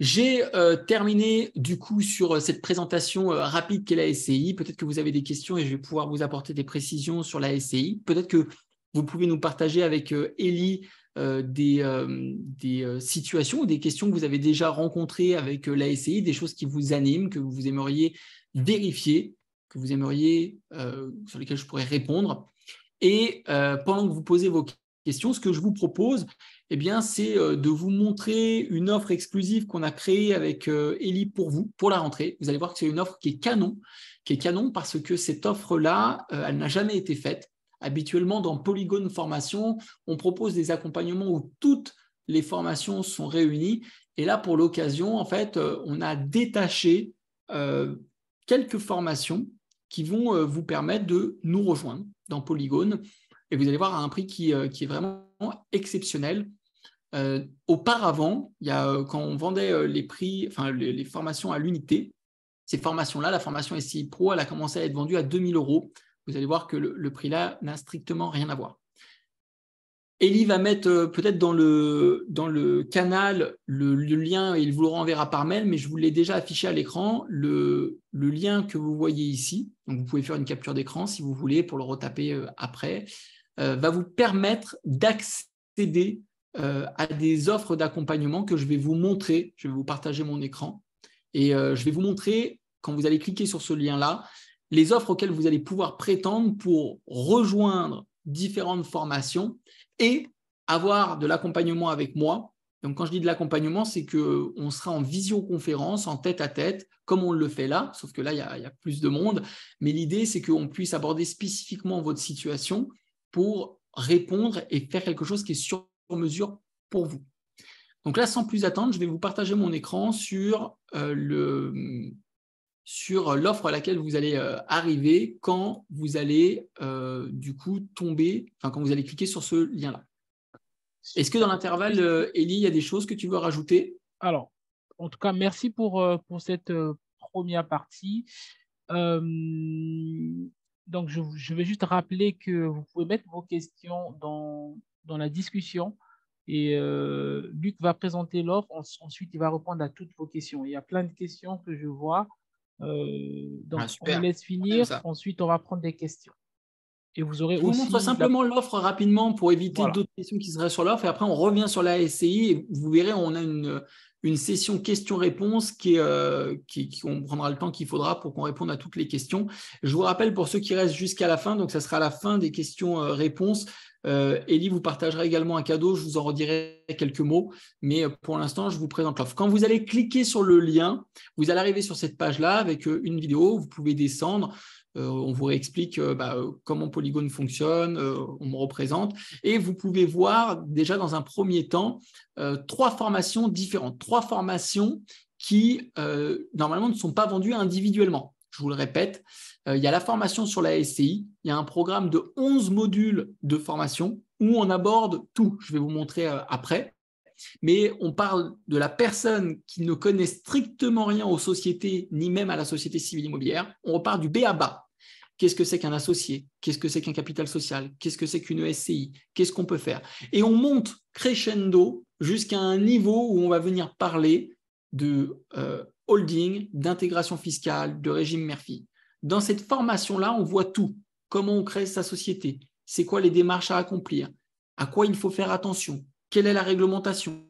J'ai terminé du coup sur cette présentation rapide qu'est la SCI. Peut-être que vous avez des questions et je vais pouvoir vous apporter des précisions sur la SCI. Peut-être que vous pouvez nous partager avec Élie des situations ou des questions que vous avez déjà rencontrées avec la SCI, des choses qui vous animent, que vous aimeriez vérifier, que vous aimeriez, sur lesquelles je pourrais répondre. Et pendant que vous posez vos questions, ce que je vous propose, eh bien, c'est de vous montrer une offre exclusive qu'on a créée avec Élie pour vous, pour la rentrée. Vous allez voir que c'est une offre qui est canon parce que cette offre-là, elle n'a jamais été faite. Habituellement, dans Polygone Formation, on propose des accompagnements où toutes les formations sont réunies. Et là, pour l'occasion, en fait, on a détaché quelques formations qui vont vous permettre de nous rejoindre dans Polygone. Et vous allez voir à un prix qui est vraiment exceptionnel. Auparavant, quand on vendait les prix, enfin les formations à l'unité, ces formations-là, la formation SCI Pro, elle a commencé à être vendue à 2 000 €. Vous allez voir que le prix-là n'a strictement rien à voir. Élie va mettre peut-être dans le canal le lien et il vous le renverra par mail, mais je vous l'ai déjà affiché à l'écran, le lien que vous voyez ici. Donc vous pouvez faire une capture d'écran si vous voulez pour le retaper après, va vous permettre d'accéder à des offres d'accompagnement que je vais vous montrer. Je vais vous partager mon écran et je vais vous montrer, quand vous allez cliquer sur ce lien-là, les offres auxquelles vous allez pouvoir prétendre pour rejoindre différentes formations et avoir de l'accompagnement avec moi. Donc, quand je dis de l'accompagnement, c'est qu'on sera en visioconférence, en tête-à-tête, comme on le fait là, sauf que là, il y a plus de monde. Mais l'idée, c'est qu'on puisse aborder spécifiquement votre situation pour répondre et faire quelque chose qui est sur mesure pour vous. Donc là, sans plus attendre, je vais vous partager mon écran sur l'offre à laquelle vous allez arriver quand vous allez du coup quand vous allez cliquer sur ce lien-là. Est-ce que dans l'intervalle, Élie, il y a des choses que tu veux rajouter? Alors, en tout cas, merci pour cette première partie. Euh, donc, je vais juste rappeler que vous pouvez mettre vos questions dans la discussion et Luc va présenter l'offre, ensuite il va répondre à toutes vos questions. Il y a plein de questions que je vois. Donc, Ah, on le super. laisse On aime finir, ça. ensuite on va prendre des questions. Et vous aurez Je vous montre aussi la... simplement l'offre rapidement pour éviter Voilà. d'autres questions qui seraient sur l'offre. Et après, on revient sur la SCI et vous verrez, on a une session questions-réponses on prendra le temps qu'il faudra pour qu'on réponde à toutes les questions. Je vous rappelle pour ceux qui restent jusqu'à la fin, donc ça sera à la fin des questions-réponses. Élie vous partagera également un cadeau, je vous en redirai quelques mots, mais pour l'instant, je vous présente l'offre. Quand vous allez cliquer sur le lien, vous allez arriver sur cette page-là avec une vidéo, vous pouvez descendre. On vous réexplique comment Polygone fonctionne, on me représente. Et vous pouvez voir déjà dans un premier temps 3 formations différentes, 3 formations qui normalement ne sont pas vendues individuellement. Je vous le répète, il y a la formation sur la SCI, il y a un programme de 11 modules de formation où on aborde tout. Je vais vous montrer après. Mais on parle de la personne qui ne connaît strictement rien aux sociétés, ni même à la société civile immobilière. On repart du B à bas. Qu'est-ce que c'est qu'un associé? Qu'est-ce que c'est qu'un capital social? Qu'est-ce que c'est qu'une SCI? Qu'est-ce qu'on peut faire? Et on monte crescendo jusqu'à un niveau où on va venir parler de holding, d'intégration fiscale, de régime Murphy. Dans cette formation-là, on voit tout. Comment on crée sa société? C'est quoi les démarches à accomplir? À quoi il faut faire attention? Quelle est la réglementation?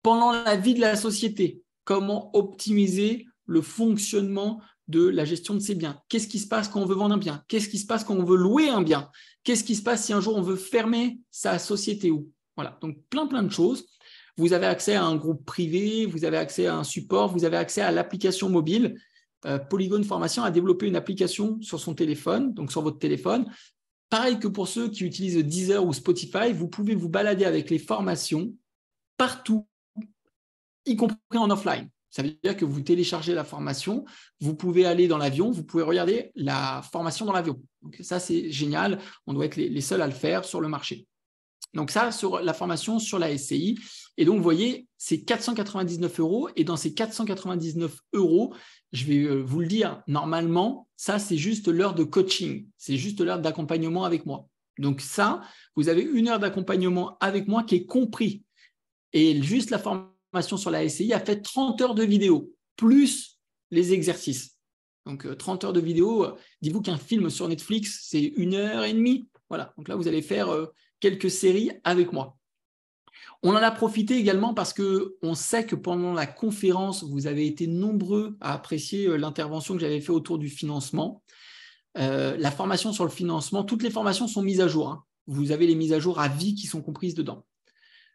Pendant la vie de la société, comment optimiser le fonctionnement de la gestion de ses biens? Qu'est-ce qui se passe quand on veut vendre un bien? Qu'est-ce qui se passe quand on veut louer un bien? Qu'est-ce qui se passe si un jour on veut fermer sa société? Voilà, donc plein de choses. Vous avez accès à un groupe privé, vous avez accès à un support, vous avez accès à l'application mobile. Polygone Formation a développé une application sur son téléphone, donc sur votre téléphone. Pareil que pour ceux qui utilisent Deezer ou Spotify, vous pouvez vous balader avec les formations partout, y compris en offline. Ça veut dire que vous téléchargez la formation, vous pouvez aller dans l'avion, vous pouvez regarder la formation dans l'avion. Donc ça, c'est génial. On doit être les seuls à le faire sur le marché. Donc ça, sur la formation sur la SCI. Et donc, vous voyez, c'est 499 €. Et dans ces 499 €, je vais vous le dire, normalement, ça, c'est juste l'heure de coaching. C'est juste l'heure d'accompagnement avec moi. Donc ça, vous avez 1 heure d'accompagnement avec moi qui est compris. Et juste la formation sur la SCI a fait 30 heures de vidéo, plus les exercices. Donc 30 heures de vidéo, dites-vous qu'un film sur Netflix, c'est 1h30. Voilà, donc là, vous allez faire quelques séries avec moi. On en a profité également parce qu'on sait que pendant la conférence, vous avez été nombreux à apprécier l'intervention que j'avais faite autour du financement. La formation sur le financement, toutes les formations sont mises à jour. Hein. Vous avez les mises à jour à vie qui sont comprises dedans.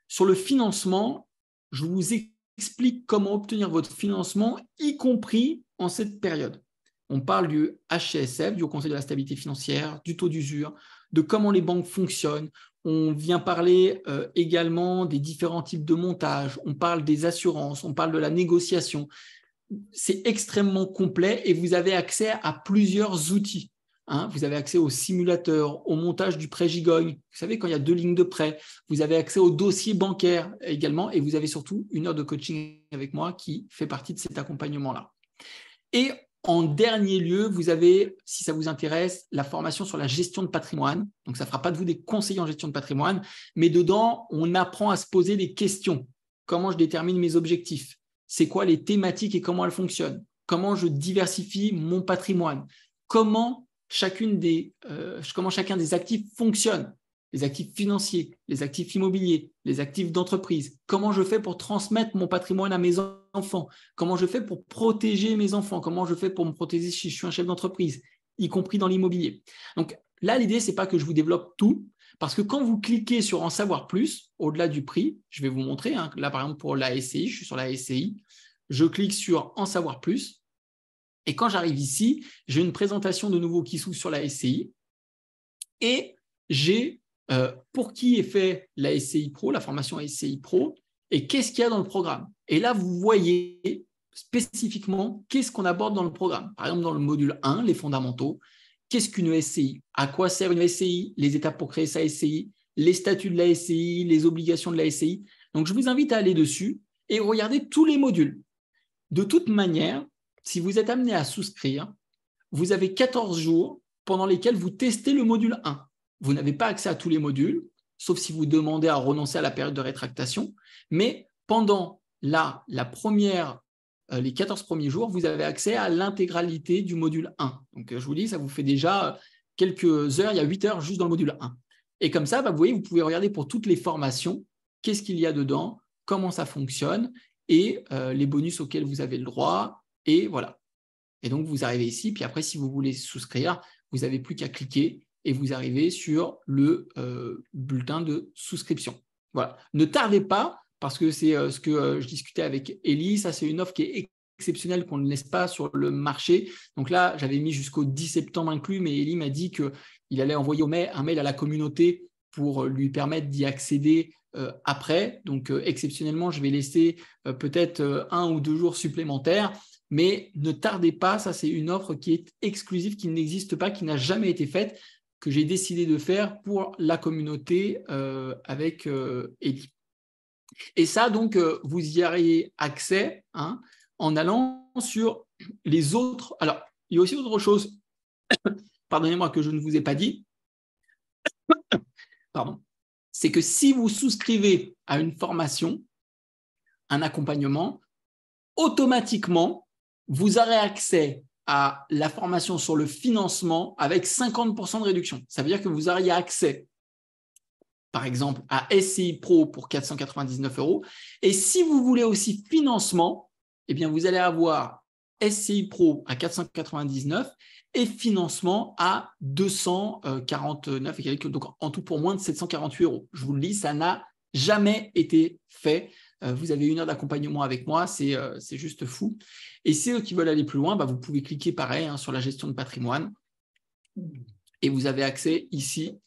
Sur le financement, je vous explique comment obtenir votre financement, y compris en cette période. On parle du HCSF, du Haut Conseil de la stabilité financière, du taux d'usure, de comment les banques fonctionnent. On vient parler également des différents types de montage. On parle des assurances, on parle de la négociation. C'est extrêmement complet et vous avez accès à plusieurs outils. Hein, vous avez accès au simulateur, au montage du prêt Gigogne. Vous savez, quand il y a 2 lignes de prêt, vous avez accès au dossier bancaire également et vous avez surtout 1 heure de coaching avec moi qui fait partie de cet accompagnement-là. Et en dernier lieu, vous avez, si ça vous intéresse, la formation sur la gestion de patrimoine. Donc, ça ne fera pas de vous des conseillers en gestion de patrimoine, mais dedans, on apprend à se poser des questions. Comment je détermine mes objectifs? C'est quoi les thématiques et comment elles fonctionnent? Comment je diversifie mon patrimoine? Comment chacun des actifs fonctionne? Les actifs financiers, les actifs immobiliers, les actifs d'entreprise. Comment je fais pour transmettre mon patrimoine à mes enfants? Comment je fais pour protéger mes enfants? Comment je fais pour me protéger si je suis un chef d'entreprise, y compris dans l'immobilier? Donc là, l'idée, ce n'est pas que je vous développe tout, parce que quand vous cliquez sur en savoir plus, au-delà du prix, je vais vous montrer, hein, là par exemple pour la SCI, je suis sur la SCI, je clique sur en savoir plus, et quand j'arrive ici, j'ai une présentation de nouveau qui s'ouvre sur la SCI, et j'ai pour qui est fait la SCI Pro, la formation SCI Pro, et qu'est-ce qu'il y a dans le programme. Et là, vous voyez spécifiquement qu'est-ce qu'on aborde dans le programme. Par exemple, dans le module 1, les fondamentaux, qu'est-ce qu'une SCI? À quoi sert une SCI? Les étapes pour créer sa SCI, les statuts de la SCI, les obligations de la SCI. Donc, je vous invite à aller dessus et regarder tous les modules. De toute manière, si vous êtes amené à souscrire, vous avez 14 jours pendant lesquels vous testez le module 1. Vous n'avez pas accès à tous les modules, sauf si vous demandez à renoncer à la période de rétractation, mais pendant les 14 premiers jours, vous avez accès à l'intégralité du module 1. Donc, je vous dis, ça vous fait déjà quelques heures, il y a 8 heures juste dans le module 1. Et comme ça, vous voyez, vous pouvez regarder pour toutes les formations, qu'est-ce qu'il y a dedans, comment ça fonctionne et les bonus auxquels vous avez le droit. Et voilà. Et donc, vous arrivez ici. Puis après, si vous voulez souscrire, vous n'avez plus qu'à cliquer et vous arrivez sur le bulletin de souscription. Voilà. Ne tardez pas, parce que c'est ce que je discutais avec Ellie. Ça, c'est une offre qui est exceptionnelle qu'on ne laisse pas sur le marché. Donc là, j'avais mis jusqu'au 10 septembre inclus, mais Ellie m'a dit qu'il allait envoyer un mail à la communauté pour lui permettre d'y accéder après. Donc, exceptionnellement, je vais laisser peut-être 1 ou 2 jours supplémentaires. Mais ne tardez pas, ça c'est une offre qui est exclusive, qui n'existe pas, qui n'a jamais été faite, que j'ai décidé de faire pour la communauté avec Ellie. Et ça, donc, vous y aurez accès en allant sur les autres. Alors, il y a aussi autre chose, pardonnez-moi, que je ne vous ai pas dit, pardon, c'est que si vous souscrivez à une formation, un accompagnement, automatiquement, vous aurez accès à la formation sur le financement avec 50% de réduction. Ça veut dire que vous auriez accès, par exemple, à SCI Pro pour 499 €. Et si vous voulez aussi financement, eh bien, vous allez avoir SCI Pro à 499 et financement à 249 et quelques, donc en tout pour moins de 748 €. Je vous le dis, ça n'a jamais été fait. Vous avez 1 heure d'accompagnement avec moi, c'est juste fou. Et ceux qui veulent aller plus loin, vous pouvez cliquer pareil sur la gestion de patrimoine et vous avez accès ici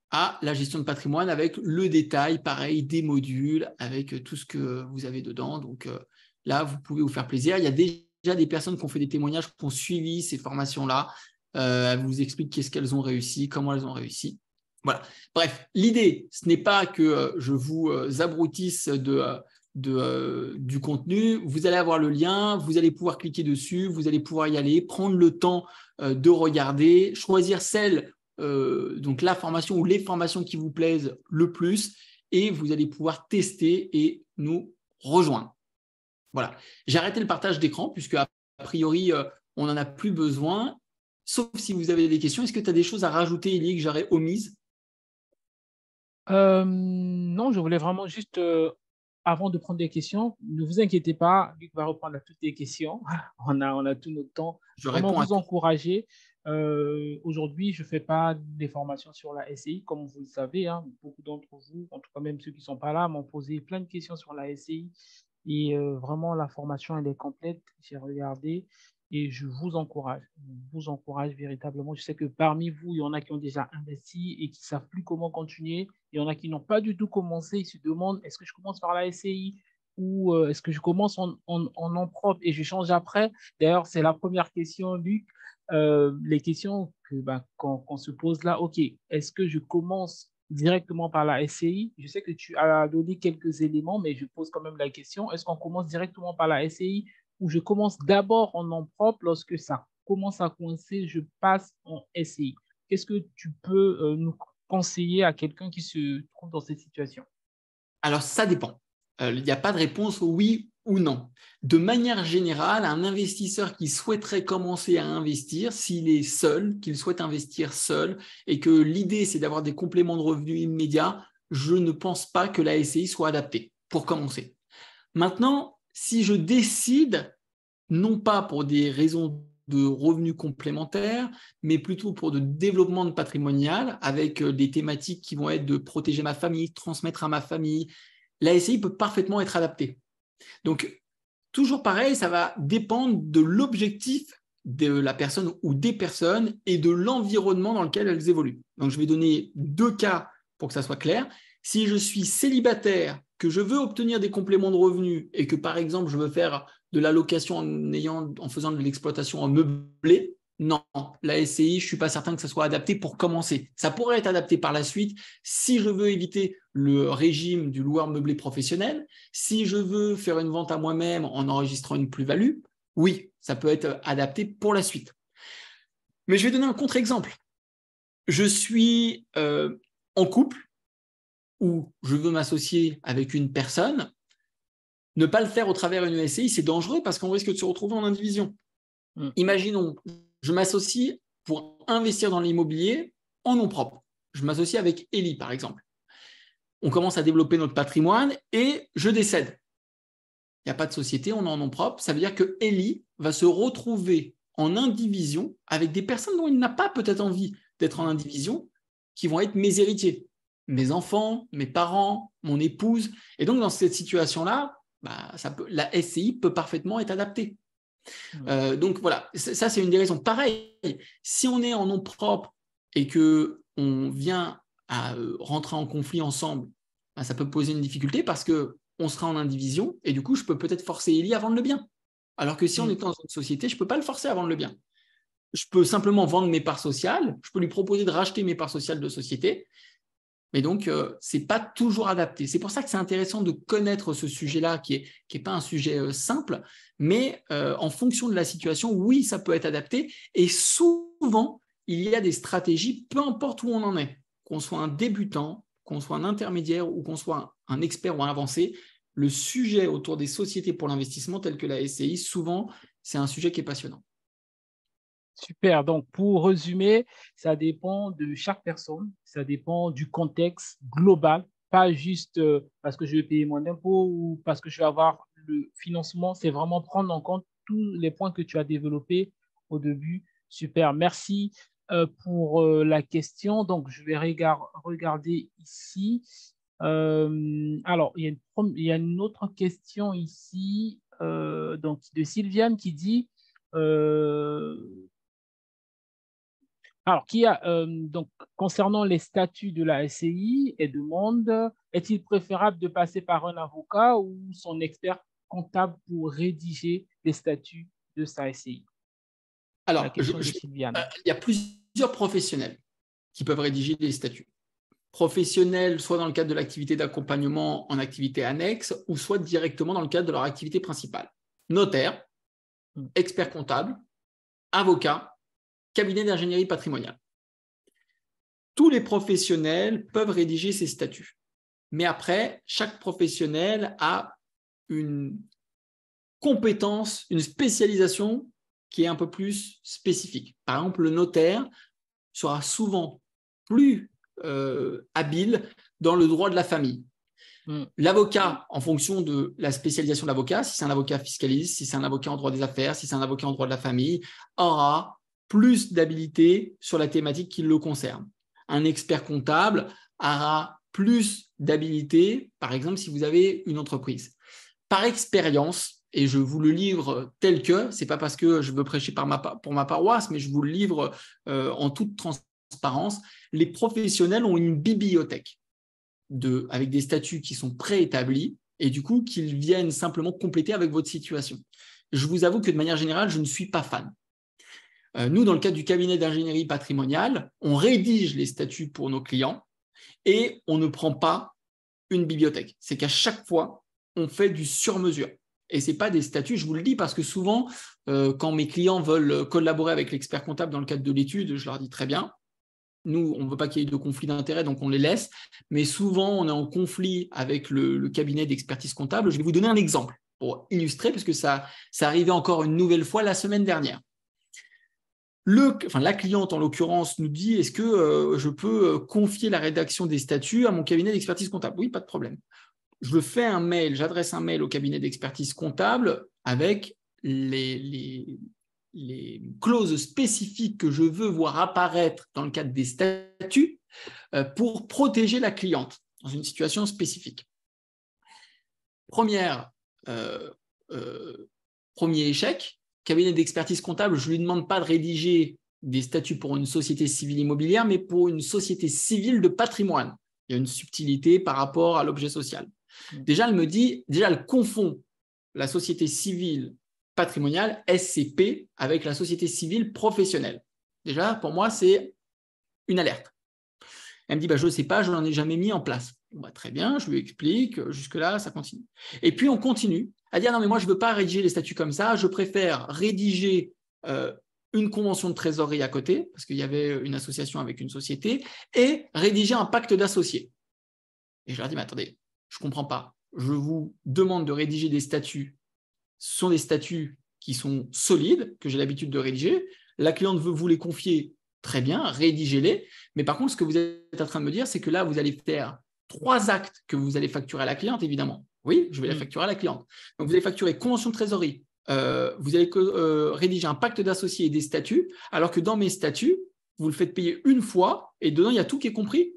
à la gestion de patrimoine avec le détail, pareil, des modules, avec tout ce que vous avez dedans. Donc là, vous pouvez vous faire plaisir. Il y a déjà des personnes qui ont fait des témoignages, qui ont suivi ces formations-là. Elles vous expliquent qu'est-ce qu'elles ont réussi, comment elles ont réussi. Voilà. Bref, l'idée, ce n'est pas que je vous abroutisse du contenu. Vous allez avoir le lien, vous allez pouvoir cliquer dessus, vous allez pouvoir y aller, prendre le temps de regarder, choisir donc la formation ou les formations qui vous plaisent le plus et vous allez pouvoir tester et nous rejoindre. Voilà. J'ai arrêté le partage d'écran puisque a priori, on n'en a plus besoin. Sauf si vous avez des questions. Est-ce que tu as des choses à rajouter, Élie, que j'aurais omises? Non, je voulais vraiment juste, avant de prendre des questions, ne vous inquiétez pas, Luc va reprendre toutes les questions. On a tout notre temps. Je Vraiment réponds à vous tout. encourager. Aujourd'hui, je ne fais pas des formations sur la SCI, comme vous le savez. Beaucoup d'entre vous, en tout cas même ceux qui ne sont pas là, m'ont posé plein de questions sur la SCI. Et vraiment, la formation, elle est complète. J'ai regardé et je vous encourage véritablement. Je sais que parmi vous, il y en a qui ont déjà investi et qui ne savent plus comment continuer. Il y en a qui n'ont pas du tout commencé. Ils se demandent, est-ce que je commence par la SCI ou est-ce que je commence en nom propre et je change après? D'ailleurs, c'est la première question, Luc. Les questions qu'on se pose là, OK, est-ce que je commence directement par la SCI? Je sais que tu as donné quelques éléments, mais je pose quand même la question, est-ce qu'on commence directement par la SCI ou je commence d'abord en nom propre, lorsque ça commence à coincer, je passe en SCI? Qu'est-ce que tu peux nous conseiller à quelqu'un qui se trouve dans cette situation? Alors, ça dépend. Il n'y a pas de réponse oui ou non. De manière générale, un investisseur qui souhaiterait commencer à investir, s'il est seul, qu'il souhaite investir seul et que l'idée, c'est d'avoir des compléments de revenus immédiats, je ne pense pas que la SCI soit adaptée pour commencer. Maintenant, si je décide, non pas pour des raisons de revenus complémentaires, mais plutôt pour de développement de patrimonial, avec des thématiques qui vont être de protéger ma famille, transmettre à ma famille, la SCI peut parfaitement être adaptée. Donc, toujours pareil, ça va dépendre de l'objectif de la personne ou des personnes et de l'environnement dans lequel elles évoluent. Donc, je vais donner 2 cas pour que ça soit clair. Si je suis célibataire, que je veux obtenir des compléments de revenus et que, par exemple, je veux faire de la location en faisant de l'exploitation en meublé, non, la SCI, je ne suis pas certain que ça soit adapté pour commencer. Ça pourrait être adapté par la suite si je veux éviter le régime du loueur meublé professionnel, si je veux faire une vente à moi-même en enregistrant une plus-value, oui, ça peut être adapté pour la suite. Mais je vais donner un contre-exemple. Je suis en couple où je veux m'associer avec une personne, ne pas le faire au travers d'une SCI, c'est dangereux parce qu'on risque de se retrouver en indivision. Imaginons, je m'associe pour investir dans l'immobilier en nom propre. Je m'associe avec Eli, par exemple. On commence à développer notre patrimoine et je décède. Il n'y a pas de société, on est en nom propre. Ça veut dire que Eli va se retrouver en indivision avec des personnes dont il n'a pas peut-être envie d'être en indivision, qui vont être mes héritiers, mes enfants, mes parents, mon épouse. Et donc, dans cette situation-là, la SCI peut parfaitement être adaptée. Donc voilà, ça c'est une des raisons. Pareil, si on est en nom propre et qu'on vient à rentrer en conflit ensemble, ça peut poser une difficulté parce qu'on sera en indivision et du coup, je peux peut-être forcer Eli à vendre le bien. Alors que si on est dans une société, je ne peux pas le forcer à vendre le bien. Je peux simplement vendre mes parts sociales, je peux lui proposer de racheter mes parts sociales de société. Mais donc, ce n'est pas toujours adapté. C'est pour ça que c'est intéressant de connaître ce sujet-là, qui est pas un sujet simple, mais en fonction de la situation, oui, ça peut être adapté. Et souvent, il y a des stratégies, peu importe où on en est, qu'on soit un débutant, qu'on soit un intermédiaire ou qu'on soit un expert ou un avancé, le sujet autour des sociétés pour l'investissement, tel que la SCI, souvent, c'est un sujet qui est passionnant. Super. Donc, pour résumer, ça dépend de chaque personne, ça dépend du contexte global, pas juste parce que je vais payer mon impôt ou parce que je vais avoir le financement. C'est vraiment prendre en compte tous les points que tu as développés au début. Super. Merci pour la question. Donc, je vais regarder ici. Alors, il y a une autre question ici donc, de Sylviane qui dit euh, alors, donc, concernant les statuts de la SCI, elle demande, est-il préférable de passer par un avocat ou son expert comptable pour rédiger les statuts de sa SCI? La Alors, question de Sylviane. il y a plusieurs professionnels qui peuvent rédiger des statuts. Professionnels, soit dans le cadre de l'activité d'accompagnement en activité annexe, ou soit directement dans le cadre de leur activité principale. Notaire, expert comptable, avocat, cabinet d'ingénierie patrimoniale. Tous les professionnels peuvent rédiger ces statuts. Mais après, chaque professionnel a une compétence, une spécialisation qui est un peu plus spécifique. Par exemple, le notaire sera souvent plus habile dans le droit de la famille. L'avocat, en fonction de la spécialisation de l'avocat, si c'est un avocat fiscaliste, si c'est un avocat en droit des affaires, si c'est un avocat en droit de la famille, aura plus d'habilité sur la thématique qui le concerne. Un expert comptable aura plus d'habilité, par exemple, si vous avez une entreprise. Par expérience, et je vous le livre tel que, ce n'est pas parce que je veux prêcher pour ma paroisse, mais je vous le livre en toute transparence, les professionnels ont une bibliothèque avec des statuts qui sont préétablis et du coup qu'ils viennent simplement compléter avec votre situation. Je vous avoue que de manière générale, je ne suis pas fan. Nous, dans le cadre du cabinet d'ingénierie patrimoniale, on rédige les statuts pour nos clients et on ne prend pas une bibliothèque. C'est qu'à chaque fois, on fait du sur-mesure. Et ce n'est pas des statuts, je vous le dis, parce que souvent, quand mes clients veulent collaborer avec l'expert comptable dans le cadre de l'étude, je leur dis très bien, nous, on ne veut pas qu'il y ait de conflit d'intérêts, donc on les laisse. Mais souvent, on est en conflit avec le cabinet d'expertise comptable. Je vais vous donner un exemple pour illustrer, parce que ça arrivait encore une nouvelle fois la semaine dernière. La cliente, en l'occurrence, nous dit, est-ce que je peux confier la rédaction des statuts à mon cabinet d'expertise comptable? Oui, pas de problème. Je fais un mail, j'adresse un mail au cabinet d'expertise comptable avec les clauses spécifiques que je veux voir apparaître dans le cadre des statuts pour protéger la cliente dans une situation spécifique. Premier échec, cabinet d'expertise comptable, je ne lui demande pas de rédiger des statuts pour une société civile immobilière, mais pour une société civile de patrimoine. Il y a une subtilité par rapport à l'objet social. Déjà, elle confond la société civile patrimoniale, SCP, avec la société civile professionnelle. Déjà, pour moi, c'est une alerte. Elle me dit, je ne sais pas, je n'en ai jamais mis en place. Très bien, je lui explique, jusque-là, ça continue. Et puis, on continue à dire, non, mais moi, je ne veux pas rédiger les statuts comme ça, je préfère rédiger une convention de trésorerie à côté, parce qu'il y avait une association avec une société, et rédiger un pacte d'associés. Et je leur dis, mais attendez, je ne comprends pas. Je vous demande de rédiger des statuts. Ce sont des statuts qui sont solides, que j'ai l'habitude de rédiger. La cliente veut vous les confier, très bien, rédigez-les. Mais par contre, ce que vous êtes en train de me dire, c'est que là, vous allez faire 3 actes que vous allez facturer à la cliente, évidemment. Oui, je vais la facturer à la cliente. Donc, vous allez facturer convention de trésorerie. Vous allez rédiger un pacte d'associés et des statuts, alors que dans mes statuts, vous le faites payer une fois et dedans, il y a tout qui est compris.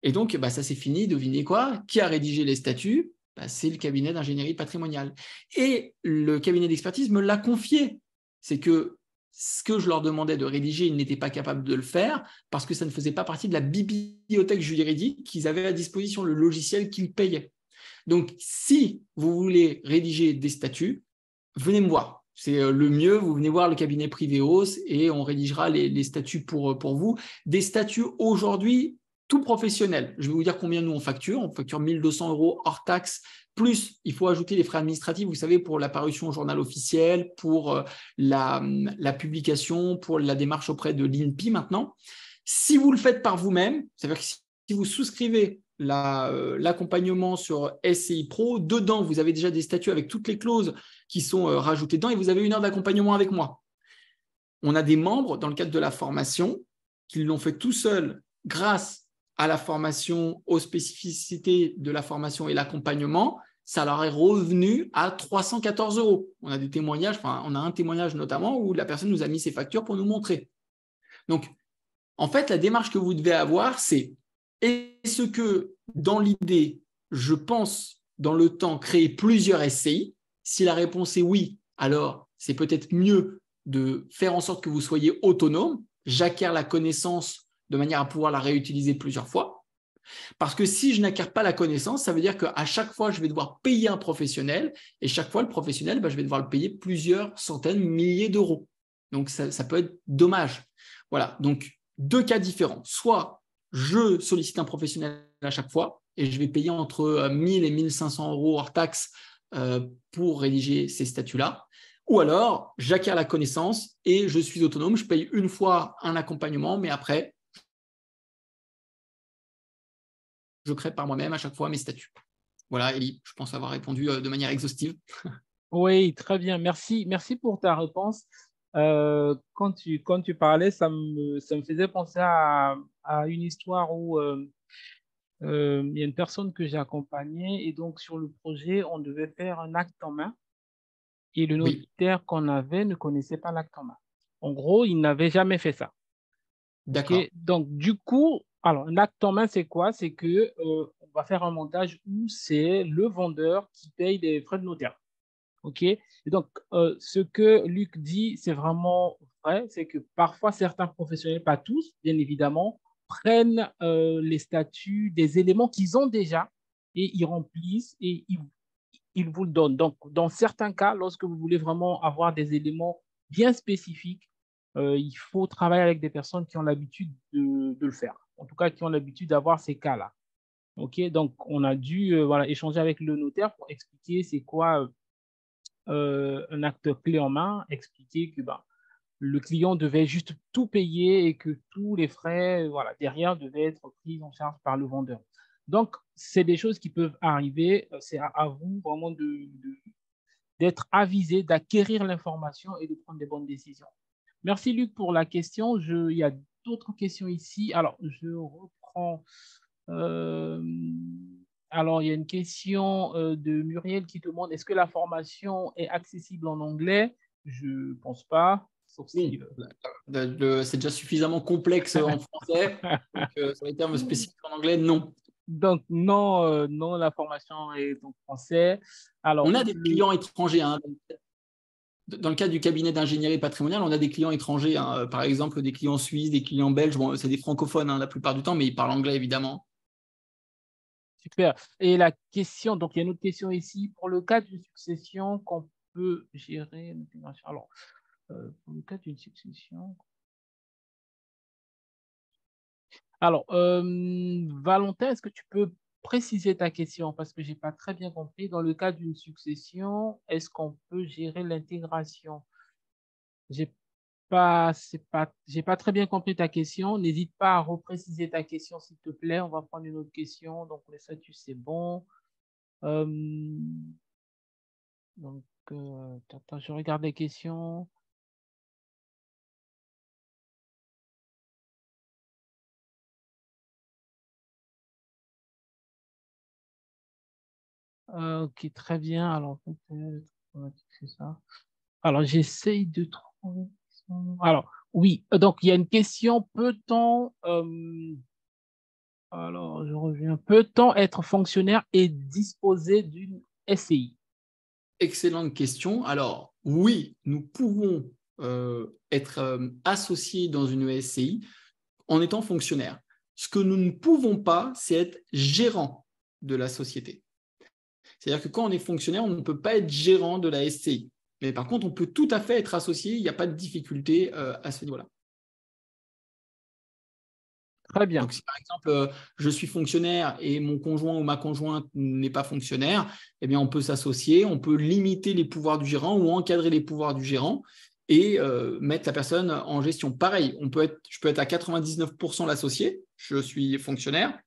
Et donc, ça c'est fini. Devinez quoi? Qui a rédigé les statuts? C'est le cabinet d'ingénierie patrimoniale. Et le cabinet d'expertise me l'a confié. C'est que ce que je leur demandais de rédiger, ils n'étaient pas capables de le faire parce que ça ne faisait pas partie de la bibliothèque juridique qu'ils avaient à disposition, le logiciel qu'ils payaient. Donc, si vous voulez rédiger des statuts, venez me voir. C'est le mieux, vous venez voir le cabinet Privéos et on rédigera les statuts pour vous. Des statuts aujourd'hui, tout professionnel. Je vais vous dire combien nous on facture. On facture 1 200 € hors taxe, plus il faut ajouter les frais administratifs, vous savez, pour la parution au journal officiel, pour la publication, pour la démarche auprès de l'INPI maintenant. Si vous le faites par vous-même, c'est-à-dire que si vous souscrivez l'accompagnement sur SCI Pro, dedans, vous avez déjà des statuts avec toutes les clauses qui sont rajoutées dedans et vous avez 1 heure d'accompagnement avec moi. On a des membres dans le cadre de la formation qui l'ont fait tout seuls grâce à la formation, aux spécificités de la formation et l'accompagnement. Ça leur est revenu à 314 €. On a des témoignages, on a un témoignage notamment où la personne nous a mis ses factures pour nous montrer. Donc, en fait, la démarche que vous devez avoir, c'est est-ce que dans l'idée, je pense dans le temps créer plusieurs SCI? Si la réponse est oui, alors c'est peut-être mieux de faire en sorte que vous soyez autonome. J'acquiers la connaissance de manière à pouvoir la réutiliser plusieurs fois. Parce que si je n'acquiers pas la connaissance, ça veut dire qu'à chaque fois, je vais devoir payer un professionnel et chaque fois, le professionnel, je vais devoir le payer plusieurs centaines, milliers d'euros. Donc, ça peut être dommage. Voilà, donc 2 cas différents. Soit je sollicite un professionnel à chaque fois et je vais payer entre 1 000 et 1 500 € hors taxe pour rédiger ces statuts-là. Ou alors, j'acquiers la connaissance et je suis autonome. Je paye une fois un accompagnement, mais après, je crée par moi-même à chaque fois mes statuts. Voilà, Elie, je pense avoir répondu de manière exhaustive. Oui, très bien. Merci, merci pour ta réponse. Quand tu parlais, ça me faisait penser à une histoire où il y a une personne que j'ai accompagnée et donc sur le projet, on devait faire un acte en main et le Oui, notaire qu'on avait ne connaissait pas l'acte en main. En gros, il n'avait jamais fait ça. OK? d'accord. Donc, du coup, alors, un acte en main, c'est quoi? C'est que on va faire un montage où c'est le vendeur qui paye les frais de notaire. OK? Et donc, ce que Luc dit, c'est vraiment vrai, c'est que parfois, certains professionnels, pas tous, bien évidemment, prennent les statuts des éléments qu'ils ont déjà et ils remplissent et ils vous le donnent. Donc, dans certains cas, lorsque vous voulez vraiment avoir des éléments bien spécifiques, il faut travailler avec des personnes qui ont l'habitude de le faire. En tout cas, qui ont l'habitude d'avoir ces cas-là. OK? Donc, on a dû voilà, échanger avec le notaire pour expliquer c'est quoi un acte clé en main, expliquer que le client devait juste tout payer et que tous les frais voilà, derrière devaient être pris en charge par le vendeur. Donc, c'est des choses qui peuvent arriver. C'est à vous vraiment d'être avisé, d'acquérir l'information et de prendre des bonnes décisions. Merci Luc pour la question. Il y a d'autres questions ici. Alors, je reprends. Euh, alors, il y a une question de Muriel qui demande est-ce que la formation est accessible en anglais? Je ne pense pas, sauf si. Oui, c'est déjà suffisamment complexe en français. Donc, sur les termes spécifiques en anglais, non. Donc, non, non, la formation est en français. Alors, On a des clients étrangers. Hein. Dans le cadre du cabinet d'ingénierie patrimoniale, on a des clients étrangers. Hein. Par exemple, des clients suisses, des clients belges. Bon, c'est des francophones la plupart du temps, mais ils parlent anglais, évidemment. super. Et la question, donc il y a une autre question ici. Pour le cas d'une succession qu'on peut gérer l'intégration. Alors, pour le cas d'une succession. Alors, Valentin, est-ce que tu peux préciser ta question? Parce que je n'ai pas très bien compris. Dans le cas d'une succession, est-ce qu'on peut gérer l'intégration? J'ai j'ai pas très bien compris ta question. N'hésite pas à repréciser ta question, s'il te plaît. On va prendre une autre question. Donc, le statut, c'est bon. Euh, donc, attends, je regarde les questions. Ok, très bien. Alors, peut-être, on va fixer ça. Alors, j'essaye de trouver. Alors, oui. Donc, il y a une question. Alors, je reviens. Peut-on être fonctionnaire et disposer d'une SCI? Excellente question. Alors, oui, nous pouvons être associés dans une SCI en étant fonctionnaire. Ce que nous ne pouvons pas, c'est être gérant de la société. C'est-à-dire que quand on est fonctionnaire, on ne peut pas être gérant de la SCI. Mais par contre, on peut tout à fait être associé. Il n'y a pas de difficulté à ce niveau-là. Très bien. Donc, si par exemple, je suis fonctionnaire et mon conjoint ou ma conjointe n'est pas fonctionnaire, eh bien, on peut s'associer, on peut limiter les pouvoirs du gérant ou encadrer les pouvoirs du gérant et mettre la personne en gestion. Pareil, je peux être à 99% l'associé, je suis fonctionnaire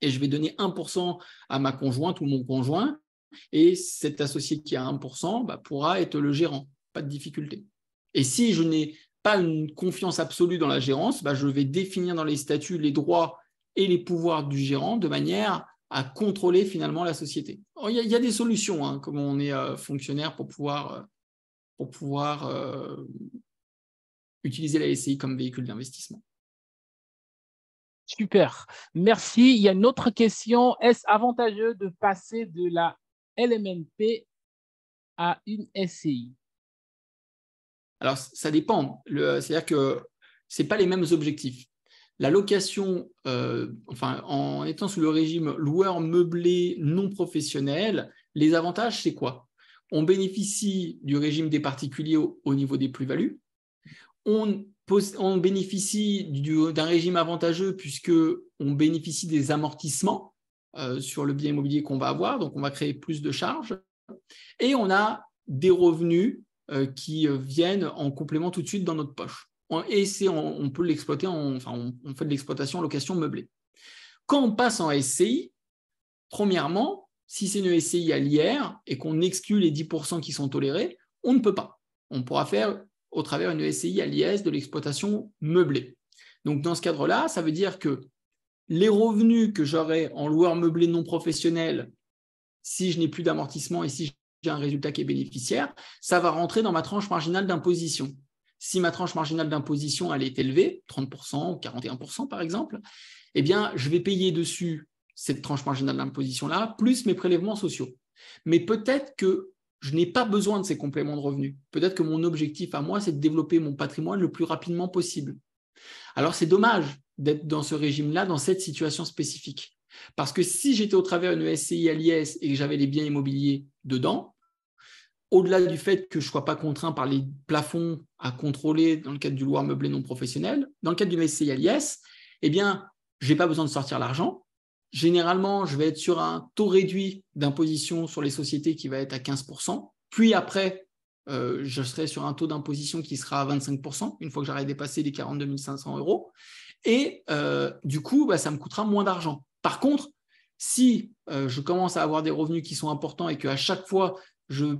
et je vais donner 1% à ma conjointe ou mon conjoint et cet associé qui a 1% pourra être le gérant, pas de difficulté. Et si je n'ai pas une confiance absolue dans la gérance, je vais définir dans les statuts les droits et les pouvoirs du gérant de manière à contrôler finalement la société. Il y a des solutions, hein, comme on est fonctionnaire pour pouvoir utiliser la SCI comme véhicule d'investissement. Super. Merci. Il y a une autre question. Est-ce avantageux de passer de la LMNP à une SCI? Alors, ça dépend. C'est-à-dire que ce n'est pas les mêmes objectifs. La location, en étant sous le régime loueur meublé non professionnel, les avantages, c'est quoi? On bénéficie du régime des particuliers au niveau des plus-values. On bénéficie d'un régime avantageux puisqu'on bénéficie des amortissements sur le bien immobilier qu'on va avoir, donc on va créer plus de charges. Et on a des revenus qui viennent en complément tout de suite dans notre poche. Et on peut l'exploiter, on fait de l'exploitation en location meublée. Quand on passe en SCI, premièrement, si c'est une SCI à l'IR et qu'on exclut les 10% qui sont tolérés, on ne peut pas. On pourra faire au travers une SCI à l'IS de l'exploitation meublée. Donc dans ce cadre-là, ça veut dire que les revenus que j'aurai en loueur meublé non professionnel, si je n'ai plus d'amortissement et si j'ai un résultat qui est bénéficiaire, ça va rentrer dans ma tranche marginale d'imposition. Si ma tranche marginale d'imposition elle est élevée, 30% ou 41% par exemple, eh bien, je vais payer dessus cette tranche marginale d'imposition-là, plus mes prélèvements sociaux. Mais peut-être que je n'ai pas besoin de ces compléments de revenus. Peut-être que mon objectif à moi, c'est de développer mon patrimoine le plus rapidement possible. Alors, c'est dommage d'être dans ce régime-là, dans cette situation spécifique. Parce que si j'étais au travers d'une SCI à l'IS et que j'avais les biens immobiliers dedans, au-delà du fait que je ne sois pas contraint par les plafonds à contrôler dans le cadre du loueur meublé non professionnel, dans le cadre d'une SCI à l'IS, eh bien, je n'ai pas besoin de sortir l'argent. Généralement, je vais être sur un taux réduit d'imposition sur les sociétés qui va être à 15%. Puis après, je serai sur un taux d'imposition qui sera à 25%, une fois que j'aurai dépassé les 42 500 euros. Et du coup, ça me coûtera moins d'argent. Par contre, si je commence à avoir des revenus qui sont importants et qu'à chaque fois, je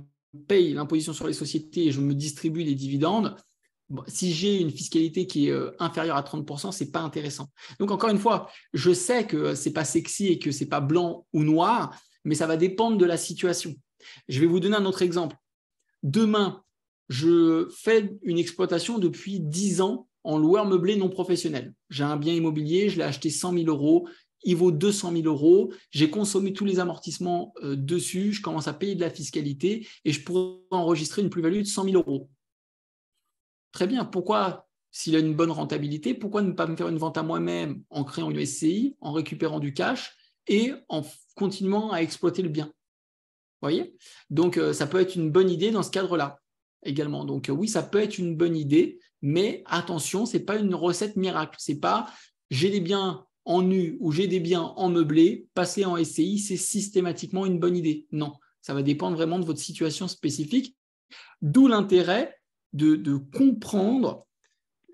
paye l'imposition sur les sociétés et je me distribue des dividendes, si j'ai une fiscalité qui est inférieure à 30%, ce n'est pas intéressant. Donc, encore une fois, je sais que ce n'est pas sexy et que ce n'est pas blanc ou noir, mais ça va dépendre de la situation. Je vais vous donner un autre exemple. Demain, je fais une exploitation depuis 10 ans en loueur meublé non professionnel. J'ai un bien immobilier, je l'ai acheté 100 000 euros, il vaut 200 000 euros, j'ai consommé tous les amortissements dessus, je commence à payer de la fiscalité et je pourrais enregistrer une plus-value de 100 000 euros. Très bien, pourquoi, s'il a une bonne rentabilité, pourquoi ne pas me faire une vente à moi-même en créant une SCI, en récupérant du cash et en continuant à exploiter le bien? Vous voyez? Donc, ça peut être une bonne idée dans ce cadre-là également. Donc, oui, ça peut être une bonne idée, mais attention, ce n'est pas une recette miracle. Ce n'est pas j'ai des biens en nu ou j'ai des biens en meublé, passer en SCI, c'est systématiquement une bonne idée. Non, ça va dépendre vraiment de votre situation spécifique, d'où l'intérêt de comprendre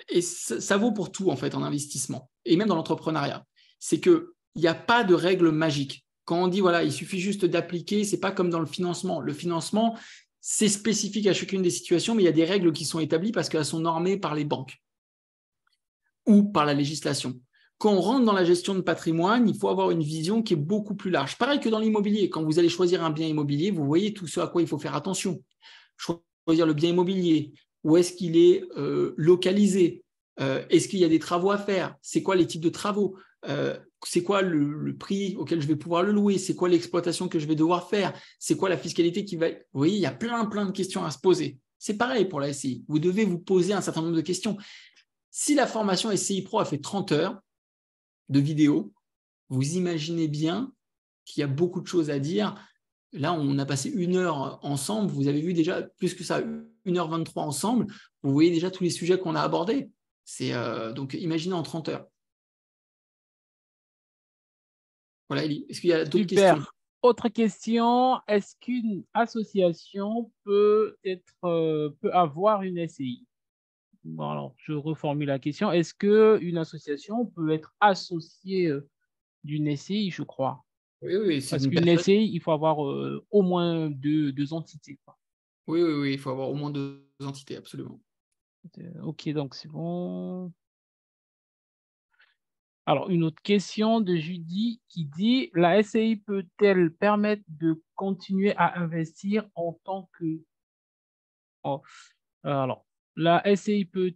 et ça vaut pour tout en fait en investissement et même dans l'entrepreneuriat, c'est qu'il n'y a pas de règle magique. Quand on dit voilà, il suffit juste d'appliquer, c'est pas comme dans le financement. Le financement, c'est spécifique à chacune des situations, mais il y a des règles qui sont établies parce qu'elles sont normées par les banques ou par la législation. Quand on rentre dans la gestion de patrimoine, il faut avoir une vision qui est beaucoup plus large. Pareil que dans l'immobilier, quand vous allez choisir un bien immobilier, vous voyez tout ce à quoi il faut faire attention. Choisir le bien immobilier, où est-ce qu'il est localisé, est-ce qu'il y a des travaux à faire, c'est quoi les types de travaux, c'est quoi le prix auquel je vais pouvoir le louer, c'est quoi l'exploitation que je vais devoir faire, c'est quoi la fiscalité qui va… Vous voyez, il y a plein de questions à se poser. C'est pareil pour la SCI. Vous devez vous poser un certain nombre de questions. Si la formation SCI Pro a fait 30 heures de vidéo, vous imaginez bien qu'il y a beaucoup de choses à dire. Là, on a passé 1 heure ensemble. Vous avez vu déjà plus que ça, 1h23 ensemble. Vous voyez déjà tous les sujets qu'on a abordés. Donc, imaginez en 30 heures. Voilà, Elie. Est-ce qu'il y a d'autres questions? Super. Autre question, est-ce qu'une association peut avoir une SCI? Bon, alors, je reformule la question. Est-ce qu'une association peut être associée d'une SCI, je crois? Oui, oui, c'est Parce une qu'une personne. SCI, il faut avoir au moins deux entités, quoi. Oui, oui, oui, il faut avoir au moins 2 entités, absolument. Ok, donc c'est bon. Alors, une autre question de Judy qui dit, la SCI peut-elle permettre de continuer à investir en tant que… Oh, alors, la SCI peut-elle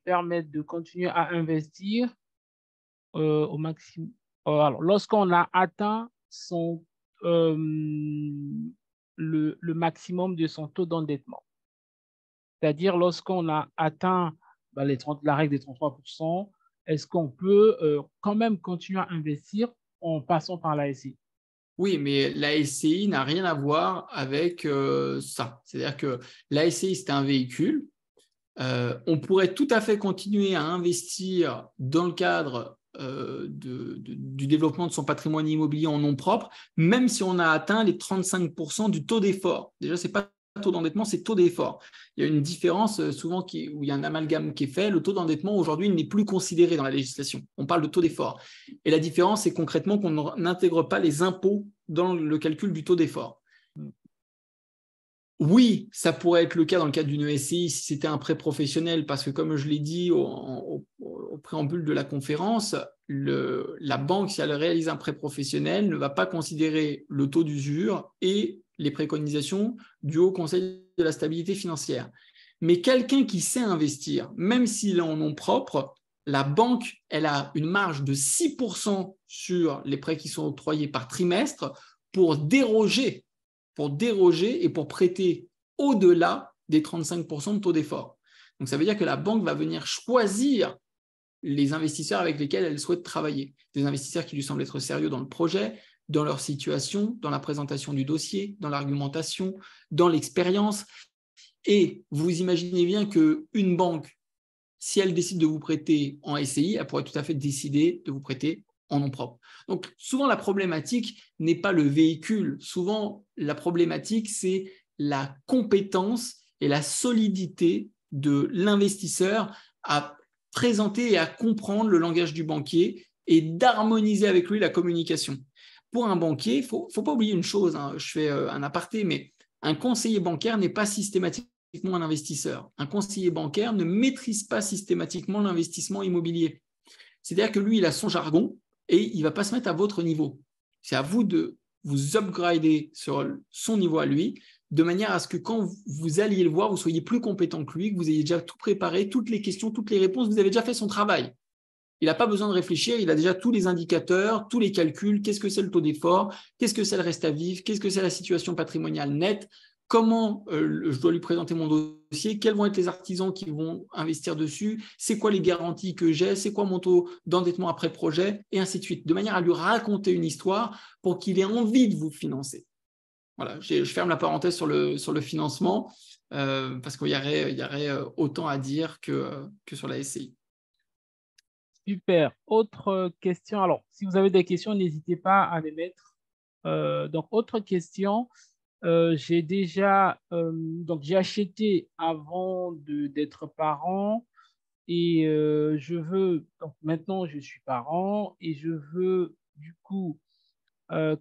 permettre de continuer à investir au maximum? Alors, lorsqu'on a atteint euh, le maximum de son taux d'endettement, c'est-à-dire lorsqu'on a atteint la règle des 33%, est-ce qu'on peut quand même continuer à investir en passant par la SCI? Oui, mais la SCI n'a rien à voir avec ça. C'est-à-dire que la SCI, c'est un véhicule. On pourrait tout à fait continuer à investir dans le cadre du développement de son patrimoine immobilier en nom propre, même si on a atteint les 35% du taux d'effort. Déjà, ce n'est pas taux d'endettement, c'est taux d'effort. Il y a une différence souvent où il y a un amalgame qui est fait. Le taux d'endettement, aujourd'hui, il n'est plus considéré dans la législation. On parle de taux d'effort. Et la différence, c'est concrètement qu'on n'intègre pas les impôts dans le calcul du taux d'effort. Oui, ça pourrait être le cas dans le cadre d'une SCI si c'était un prêt professionnel, parce que comme je l'ai dit au préambule de la conférence, la banque, si elle réalise un prêt professionnel, ne va pas considérer le taux d'usure et les préconisations du Haut Conseil de la stabilité financière. Mais quelqu'un qui sait investir, même s'il est en nom propre, la banque, elle a une marge de 6% sur les prêts qui sont octroyés par trimestre pour déroger et pour prêter au-delà des 35% de taux d'effort. Donc, ça veut dire que la banque va venir choisir les investisseurs avec lesquels elle souhaite travailler. Des investisseurs qui lui semblent être sérieux dans le projet, dans leur situation, dans la présentation du dossier, dans l'argumentation, dans l'expérience. Et vous imaginez bien qu'une banque, si elle décide de vous prêter en SCI, elle pourrait tout à fait décider de vous prêter en nom propre. Donc, souvent, la problématique n'est pas le véhicule. Souvent, la problématique, c'est la compétence et la solidité de l'investisseur à présenter et à comprendre le langage du banquier et d'harmoniser avec lui la communication. Pour un banquier, il ne faut pas oublier une chose, hein, je fais un aparté, mais un conseiller bancaire n'est pas systématiquement un investisseur. Un conseiller bancaire ne maîtrise pas systématiquement l'investissement immobilier. C'est-à-dire que lui, il a son jargon et il ne va pas se mettre à votre niveau. C'est à vous de vous upgrader sur son niveau à lui, de manière à ce que quand vous alliez le voir, vous soyez plus compétent que lui, que vous ayez déjà tout préparé, toutes les questions, toutes les réponses, vous avez déjà fait son travail. Il n'a pas besoin de réfléchir, il a déjà tous les indicateurs, tous les calculs, qu'est-ce que c'est le taux d'effort, qu'est-ce que c'est le reste à vivre, qu'est-ce que c'est la situation patrimoniale nette, comment je dois lui présenter mon dossier, quels vont être les artisans qui vont investir dessus, c'est quoi les garanties que j'ai, c'est quoi mon taux d'endettement après projet, et ainsi de suite, de manière à lui raconter une histoire pour qu'il ait envie de vous financer. Voilà, je ferme la parenthèse sur le financement, parce qu'il y aurait autant à dire que sur la SCI. Super. Autre question. Alors, si vous avez des questions, n'hésitez pas à les mettre. Donc, autre question. Donc j'ai acheté avant d'être parent et donc maintenant je suis parent et je veux du coup euh,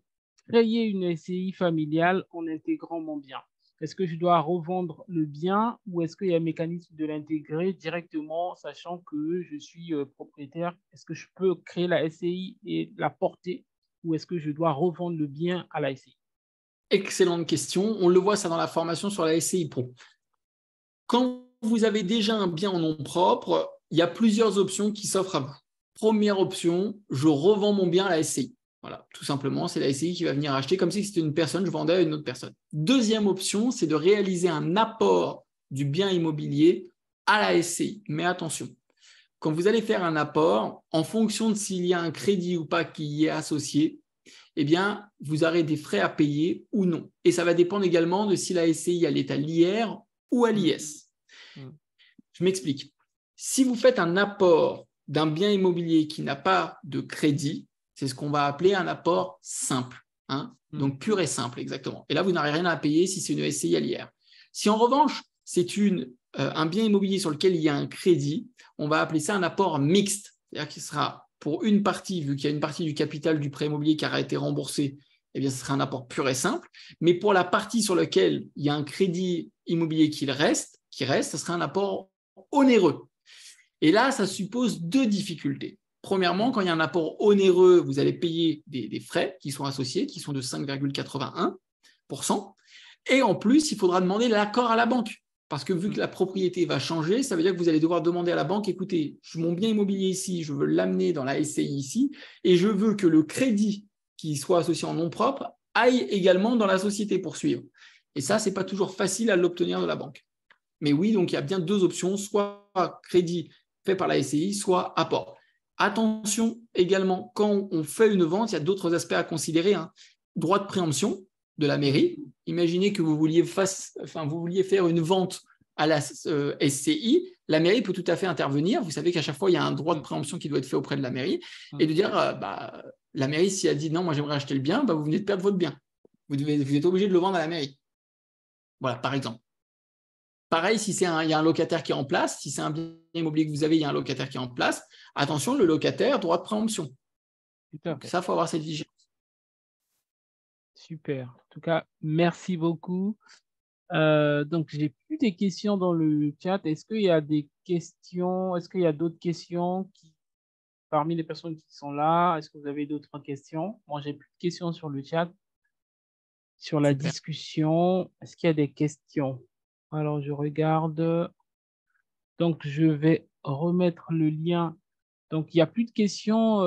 créer une SCI familiale en intégrant mon bien. Est-ce que je dois revendre le bien ou est-ce qu'il y a un mécanisme de l'intégrer directement, sachant que je suis propriétaire? Est-ce que je peux créer la SCI et la porter ou est-ce que je dois revendre le bien à la SCI? Excellente question. On le voit ça dans la formation sur la SCI Pro. Quand vous avez déjà un bien en nom propre, il y a plusieurs options qui s'offrent à vous. Première option, je revends mon bien à la SCI. Voilà, tout simplement, c'est la SCI qui va venir acheter comme si c'était une personne, je vendais à une autre personne. Deuxième option, c'est de réaliser un apport du bien immobilier à la SCI. Mais attention, quand vous allez faire un apport, en fonction de s'il y a un crédit ou pas qui y est associé, eh bien, vous aurez des frais à payer ou non. Et ça va dépendre également de si la SCI elle est à l'IR ou à Mm, l'IS. mm, Je m'explique. Si vous faites un apport d'un bien immobilier qui n'a pas de crédit, c'est ce qu'on va appeler un apport simple. Hein, mm. donc pur et simple, exactement. Et là, vous n'aurez rien à payer si c'est une SCI à l'IR. Si en revanche, c'est un bien immobilier sur lequel il y a un crédit, on va appeler ça un apport mixte. C'est-à-dire qu'il sera pour une partie, vu qu'il y a une partie du capital du prêt immobilier qui aura été remboursé, eh bien, ce sera un apport pur et simple. Mais pour la partie sur laquelle il y a un crédit immobilier qui reste, ce sera un apport onéreux. Et là, ça suppose deux difficultés. Premièrement, quand il y a un apport onéreux, vous allez payer des frais qui sont associés, qui sont de 5,81%. Et en plus, il faudra demander l'accord à la banque. Parce que vu que la propriété va changer, ça veut dire que vous allez devoir demander à la banque, écoutez, mon bien immobilier ici, je veux l'amener dans la SCI ici, et je veux que le crédit qui soit associé en nom propre aille également dans la société pour suivre. Et ça, ce n'est pas toujours facile à l'obtenir de la banque. Mais oui, donc il y a bien deux options, soit crédit fait par la SCI, soit apport. Attention également, quand on fait une vente, il y a d'autres aspects à considérer. Hein. Droit de préemption de la mairie. Imaginez que vous vouliez faire une vente à la SCI. La mairie peut tout à fait intervenir. Vous savez qu'à chaque fois, il y a un droit de préemption qui doit être fait auprès de la mairie. Et de dire, la mairie, si elle dit non, moi j'aimerais acheter le bien, vous venez de perdre votre bien. Vous êtes obligé de le vendre à la mairie. Voilà, par exemple. Pareil, si il y a un locataire qui est en place, si c'est un bien immobilier que vous avez, il y a un locataire qui est en place, attention, le locataire, droit de préemption. Tout à Donc fait. ça, il faut avoir cette vigilance. Super. En tout cas, merci beaucoup. Donc, j'ai plus des questions dans le chat. Est-ce qu'il y a des questions? Est-ce qu'il y a d'autres questions parmi les personnes qui sont là? Est-ce que vous avez d'autres questions? Moi, j'ai plus de questions sur le chat. Sur la Super. discussion, est-ce qu'il y a des questions? Alors, je regarde. Donc, je vais remettre le lien. Donc, il n'y a plus de questions,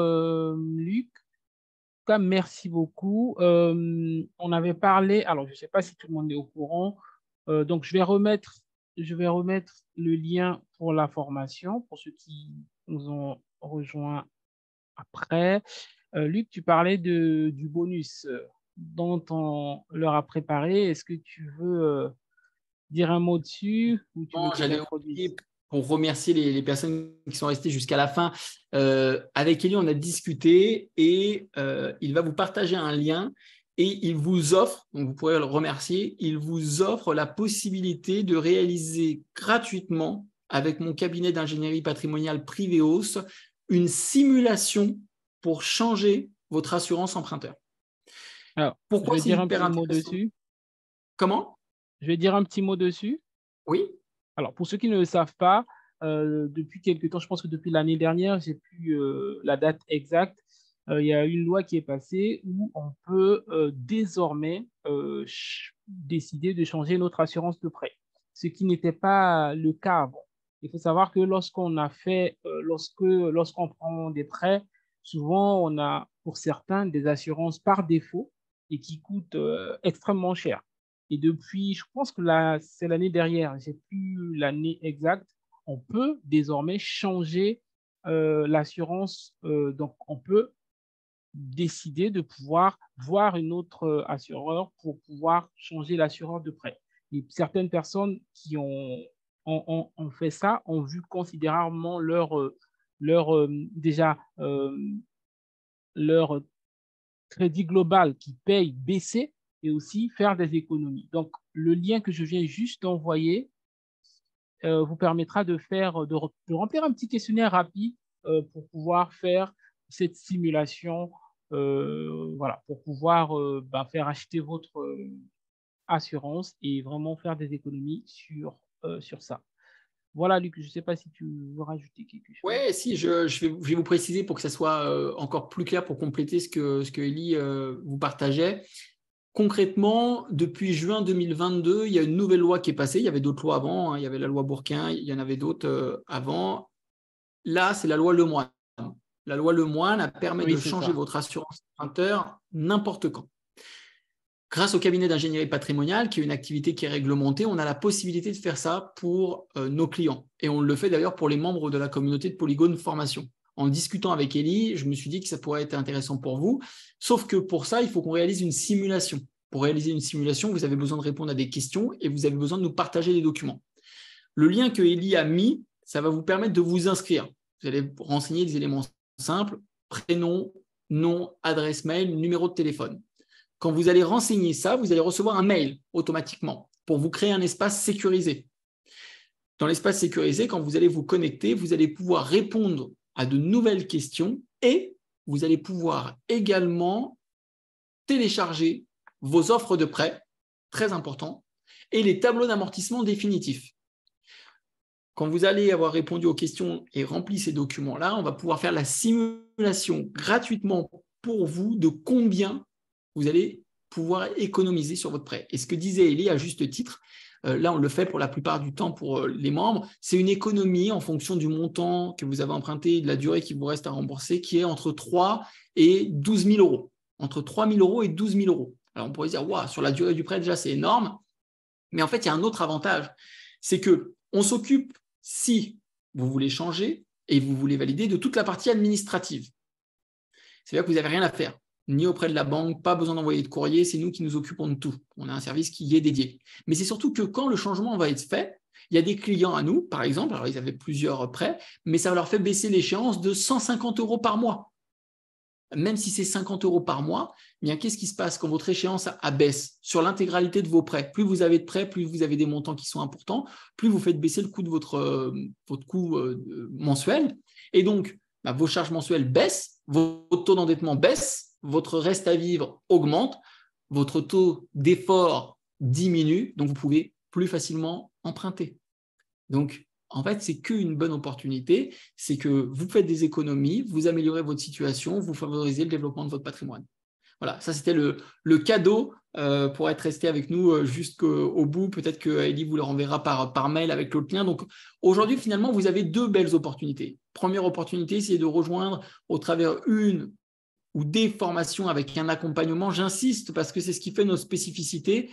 Luc. En tout cas, merci beaucoup. On avait parlé, alors je ne sais pas si tout le monde est au courant. Donc, je vais remettre le lien pour la formation pour ceux qui nous ont rejoints après. Luc, tu parlais du bonus dont on leur a préparé. Est-ce que tu veux dire un mot dessus ou tu veux que J'allais j'introduise? oublier pour remercier les personnes qui sont restées jusqu'à la fin. Avec Elie, on a discuté et il va vous partager un lien et il vous offre, donc vous pourrez le remercier, il vous offre la possibilité de réaliser gratuitement avec mon cabinet d'ingénierie patrimoniale Priveos une simulation pour changer votre assurance emprunteur. Alors, je Pourquoi vais c'est dire un hyper petit mot intéressant? dessus. Comment? Je vais dire un petit mot dessus. Oui. Alors, pour ceux qui ne le savent pas, depuis quelque temps, je pense que depuis l'année dernière, j'ai plus la date exacte, il y a une loi qui est passée où on peut désormais décider de changer notre assurance de prêt, ce qui n'était pas le cas avant. Il faut savoir que lorsqu'on prend des prêts, souvent on a pour certains des assurances par défaut et qui coûtent extrêmement cher. Et depuis, je pense que c'est l'année dernière, j'ai plus l'année exacte, on peut désormais changer l'assurance. Donc, on peut décider de pouvoir voir une autre assureur pour pouvoir changer l'assureur de prêt. Et certaines personnes qui ont fait ça ont vu considérablement déjà leur crédit global qui paye baisser et aussi faire des économies. Donc, le lien que je viens juste d'envoyer vous permettra de remplir un petit questionnaire rapide pour pouvoir faire cette simulation, voilà, pour pouvoir faire acheter votre assurance et vraiment faire des économies sur ça. Voilà, Luc, je ne sais pas si tu veux rajouter quelque chose. Ouais, si, je vais vous préciser pour que ça soit encore plus clair pour compléter ce que Ellie vous partageait. Concrètement, depuis juin 2022, il y a une nouvelle loi qui est passée. Il y avait d'autres lois avant, hein. Il y avait la loi Bourquin, il y en avait d'autres avant. Là, c'est la loi Lemoine. La loi Lemoine, elle permet Oui, de c'est changer ça. votre assurance emprunteur n'importe quand. Grâce au cabinet d'ingénierie patrimoniale, qui est une activité qui est réglementée, on a la possibilité de faire ça pour nos clients. Et on le fait d'ailleurs pour les membres de la communauté de Polygone Formation. En discutant avec Ellie, je me suis dit que ça pourrait être intéressant pour vous. Sauf que pour ça, il faut qu'on réalise une simulation. Pour réaliser une simulation, vous avez besoin de répondre à des questions et vous avez besoin de nous partager des documents. Le lien que Ellie a mis, ça va vous permettre de vous inscrire. Vous allez renseigner des éléments simples, prénom, nom, adresse mail, numéro de téléphone. Quand vous allez renseigner ça, vous allez recevoir un mail automatiquement pour vous créer un espace sécurisé. Dans l'espace sécurisé, quand vous allez vous connecter, vous allez pouvoir répondre à de nouvelles questions et vous allez pouvoir également télécharger vos offres de prêt, très important, et les tableaux d'amortissement définitifs. Quand vous allez avoir répondu aux questions et rempli ces documents-là, on va pouvoir faire la simulation gratuitement pour vous de combien vous allez pouvoir économiser sur votre prêt. Et ce que disait Elie à juste titre, là on le fait pour la plupart du temps pour les membres, c'est une économie en fonction du montant que vous avez emprunté, de la durée qui vous reste à rembourser, qui est entre 3 et 12 000 euros. Entre 3 000 euros et 12 000 euros. Alors on pourrait dire, waouh, sur la durée du prêt déjà c'est énorme, mais en fait il y a un autre avantage, c'est qu'on s'occupe, si vous voulez changer et vous voulez valider, de toute la partie administrative. C'est-à-dire que vous n'avez rien à faire, ni auprès de la banque, pas besoin d'envoyer de courrier, c'est nous qui nous occupons de tout. On a un service qui y est dédié. Mais c'est surtout que quand le changement va être fait, il y a des clients à nous, par exemple, alors ils avaient plusieurs prêts, mais ça leur fait baisser l'échéance de 150 euros par mois. Même si c'est 50 euros par mois, eh bien, qu'est-ce qui se passe quand votre échéance abaisse sur l'intégralité de vos prêts? Plus vous avez de prêts, plus vous avez des montants qui sont importants, plus vous faites baisser le coût de votre coût mensuel. Et donc, vos charges mensuelles baissent, votre taux d'endettement baisse, votre reste à vivre augmente, votre taux d'effort diminue, donc vous pouvez plus facilement emprunter. Donc, en fait, c'est qu'une bonne opportunité, c'est que vous faites des économies, vous améliorez votre situation, vous favorisez le développement de votre patrimoine. Voilà, ça c'était le cadeau pour être resté avec nous jusqu'au bout. Peut-être que Ellie vous le renverra par mail avec l'autre lien. Donc aujourd'hui, finalement, vous avez deux belles opportunités. Première opportunité, c'est de rejoindre au travers une ou des formations avec un accompagnement. J'insiste parce que c'est ce qui fait nos spécificités.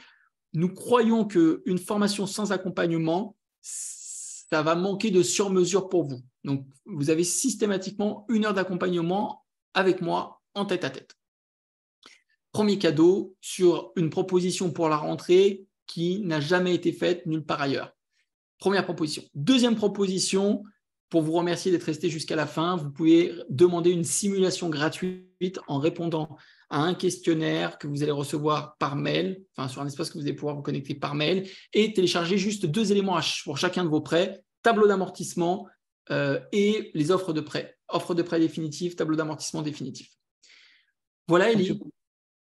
Nous croyons qu'une formation sans accompagnement, ça va manquer de sur-mesure pour vous. Donc, vous avez systématiquement 1 heure d'accompagnement avec moi en tête-à-tête. Premier cadeau sur une proposition pour la rentrée qui n'a jamais été faite nulle part ailleurs. Première proposition. Deuxième proposition, pour vous remercier d'être resté jusqu'à la fin, vous pouvez demander une simulation gratuite en répondant à un questionnaire que vous allez recevoir par mail, enfin sur un espace que vous allez pouvoir vous connecter par mail, et télécharger juste 2 éléments pour chacun de vos prêts, tableau d'amortissement et les offres de prêt. Offre de prêt définitive, tableau d'amortissement définitif. Voilà, Donc, Elie.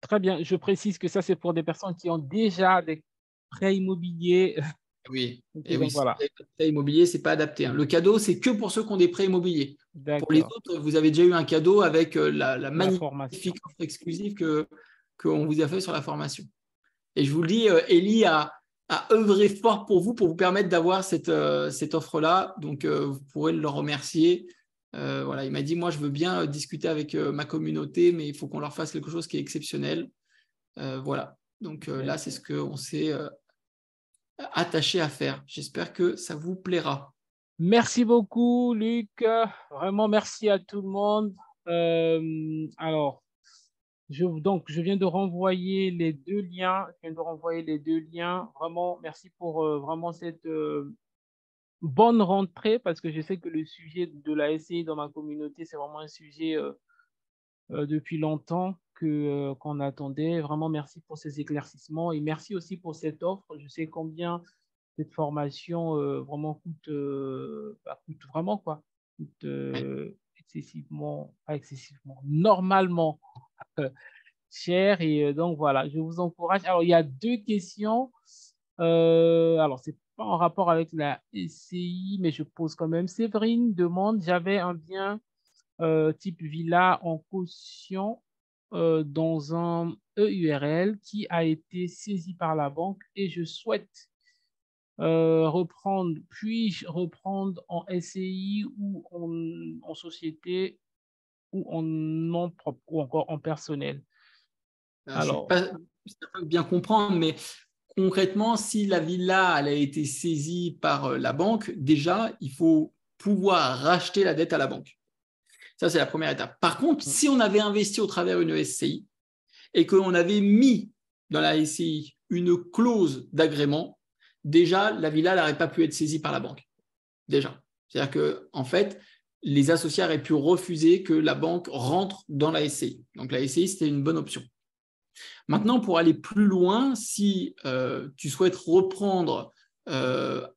très bien, je précise que ça, c'est pour des personnes qui ont déjà des prêts immobiliers. Oui, Ok, et oui, donc si vous voilà. n'avez pas de prêt immobilier, ce n'est pas adapté. Le cadeau, c'est que pour ceux qui ont des prêts immobiliers. Pour les D'accord. autres, vous avez déjà eu un cadeau avec la La formation. magnifique offre exclusive qu'on vous a fait sur la formation. Et je vous le dis, Ellie a œuvré fort pour vous permettre d'avoir cette offre-là. Donc, vous pourrez le remercier. Voilà, il m'a dit, moi, je veux bien discuter avec ma communauté, mais il faut qu'on leur fasse quelque chose qui est exceptionnel. Voilà. Donc Très là, c'est bien. ce qu'on s'est attaché à faire. J'espère que ça vous plaira. Merci beaucoup, Luc. Vraiment, merci à tout le monde. Alors, je viens de renvoyer les deux liens. Je viens de renvoyer les deux liens. Vraiment, merci pour vraiment cette bonne rentrée parce que je sais que le sujet de la SCI dans ma communauté, c'est vraiment un sujet depuis longtemps. qu'on attendait. Vraiment, merci pour ces éclaircissements et merci aussi pour cette offre. Je sais combien cette formation vraiment coûte vraiment quoi, coûte Ouais. excessivement, pas excessivement, normalement cher. Et donc voilà, je vous encourage. Alors, il y a deux questions. Alors, c'est pas en rapport avec la SCI, mais je pose quand même. Séverine demande, j'avais un bien type villa en caution dans un EURL qui a été saisi par la banque et je souhaite reprendre, puis-je reprendre en SCI ou en société ou en nom propre ou encore en personnel? Je ne suis Alors, pas certain de bien comprendre, mais concrètement, si la villa elle a été saisie par la banque, déjà, il faut pouvoir racheter la dette à la banque. Ça, c'est la première étape. Par contre, si on avait investi au travers d'une SCI et qu'on avait mis dans la SCI une clause d'agrément, déjà, la villa n'aurait pas pu être saisie par la banque. Déjà. C'est-à-dire que, en fait, les associés auraient pu refuser que la banque rentre dans la SCI. Donc, la SCI, c'était une bonne option. Maintenant, pour aller plus loin, si tu souhaites reprendre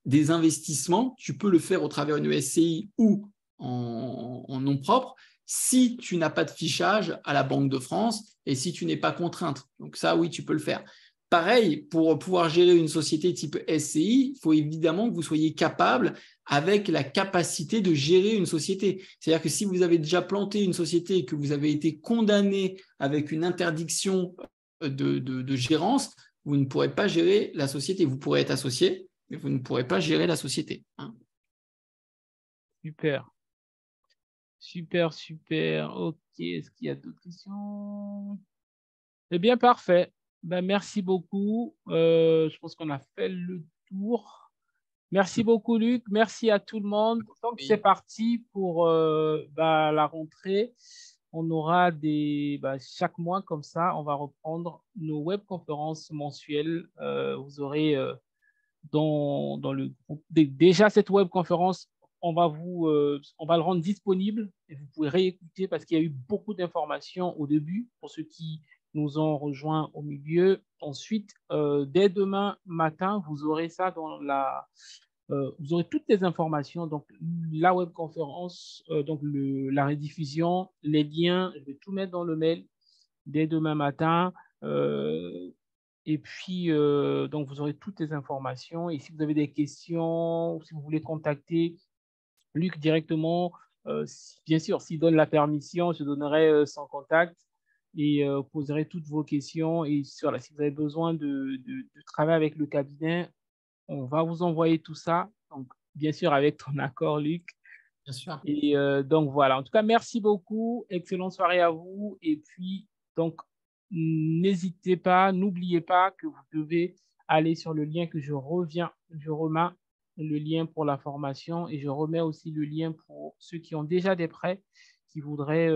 des investissements, tu peux le faire au travers d'une SCI ou en nom propre si tu n'as pas de fichage à la Banque de France et si tu n'es pas contrainte. Donc ça, oui, tu peux le faire. Pareil, pour pouvoir gérer une société type SCI, il faut évidemment que vous soyez capable avec la capacité de gérer une société. C'est-à-dire que si vous avez déjà planté une société et que vous avez été condamné avec une interdiction de gérance, vous ne pourrez pas gérer la société. Vous pourrez être associé, mais vous ne pourrez pas gérer la société. Hein. super, super, super. Ok, est-ce qu'il y a d'autres questions? Eh bien, parfait. Ben, merci beaucoup. Je pense qu'on a fait le tour. Merci beaucoup, Luc. Merci à tout le monde. Donc, c'est Oui, parti pour la rentrée. On aura chaque mois comme ça, on va reprendre nos webconférences mensuelles. Vous aurez dans le groupe. Déjà, cette webconférence, on va le rendre disponible et vous pouvez réécouter parce qu'il y a eu beaucoup d'informations au début pour ceux qui nous ont rejoints au milieu. Ensuite, dès demain matin, vous aurez ça vous aurez toutes les informations, donc la webconférence, donc la rediffusion, les liens, je vais tout mettre dans le mail dès demain matin. Euh, et puis, donc, vous aurez toutes les informations. Et si vous avez des questions, ou si vous voulez contacter Luc directement, bien sûr, s'il donne la permission, je donnerai son contact et poserai toutes vos questions. Et voilà, si vous avez besoin de travailler avec le cabinet, on va vous envoyer tout ça. Donc, bien sûr, avec ton accord, Luc. bien sûr. Et donc, voilà. En tout cas, merci beaucoup. Excellente soirée à vous. Et puis, donc, n'hésitez pas, n'oubliez pas que vous devez aller sur le lien que je remets le lien pour la formation et je remets aussi le lien pour ceux qui ont déjà des prêts, qui voudraient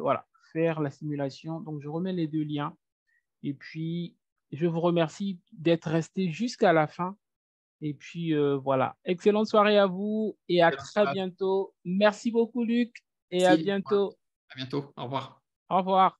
voilà, faire la simulation. Donc, je remets les deux liens. Et puis, je vous remercie d'être resté jusqu'à la fin. Et puis voilà, excellente soirée à vous et à très bientôt. Merci beaucoup, Luc, et à Merci. bientôt. À bientôt. Au revoir. Au revoir.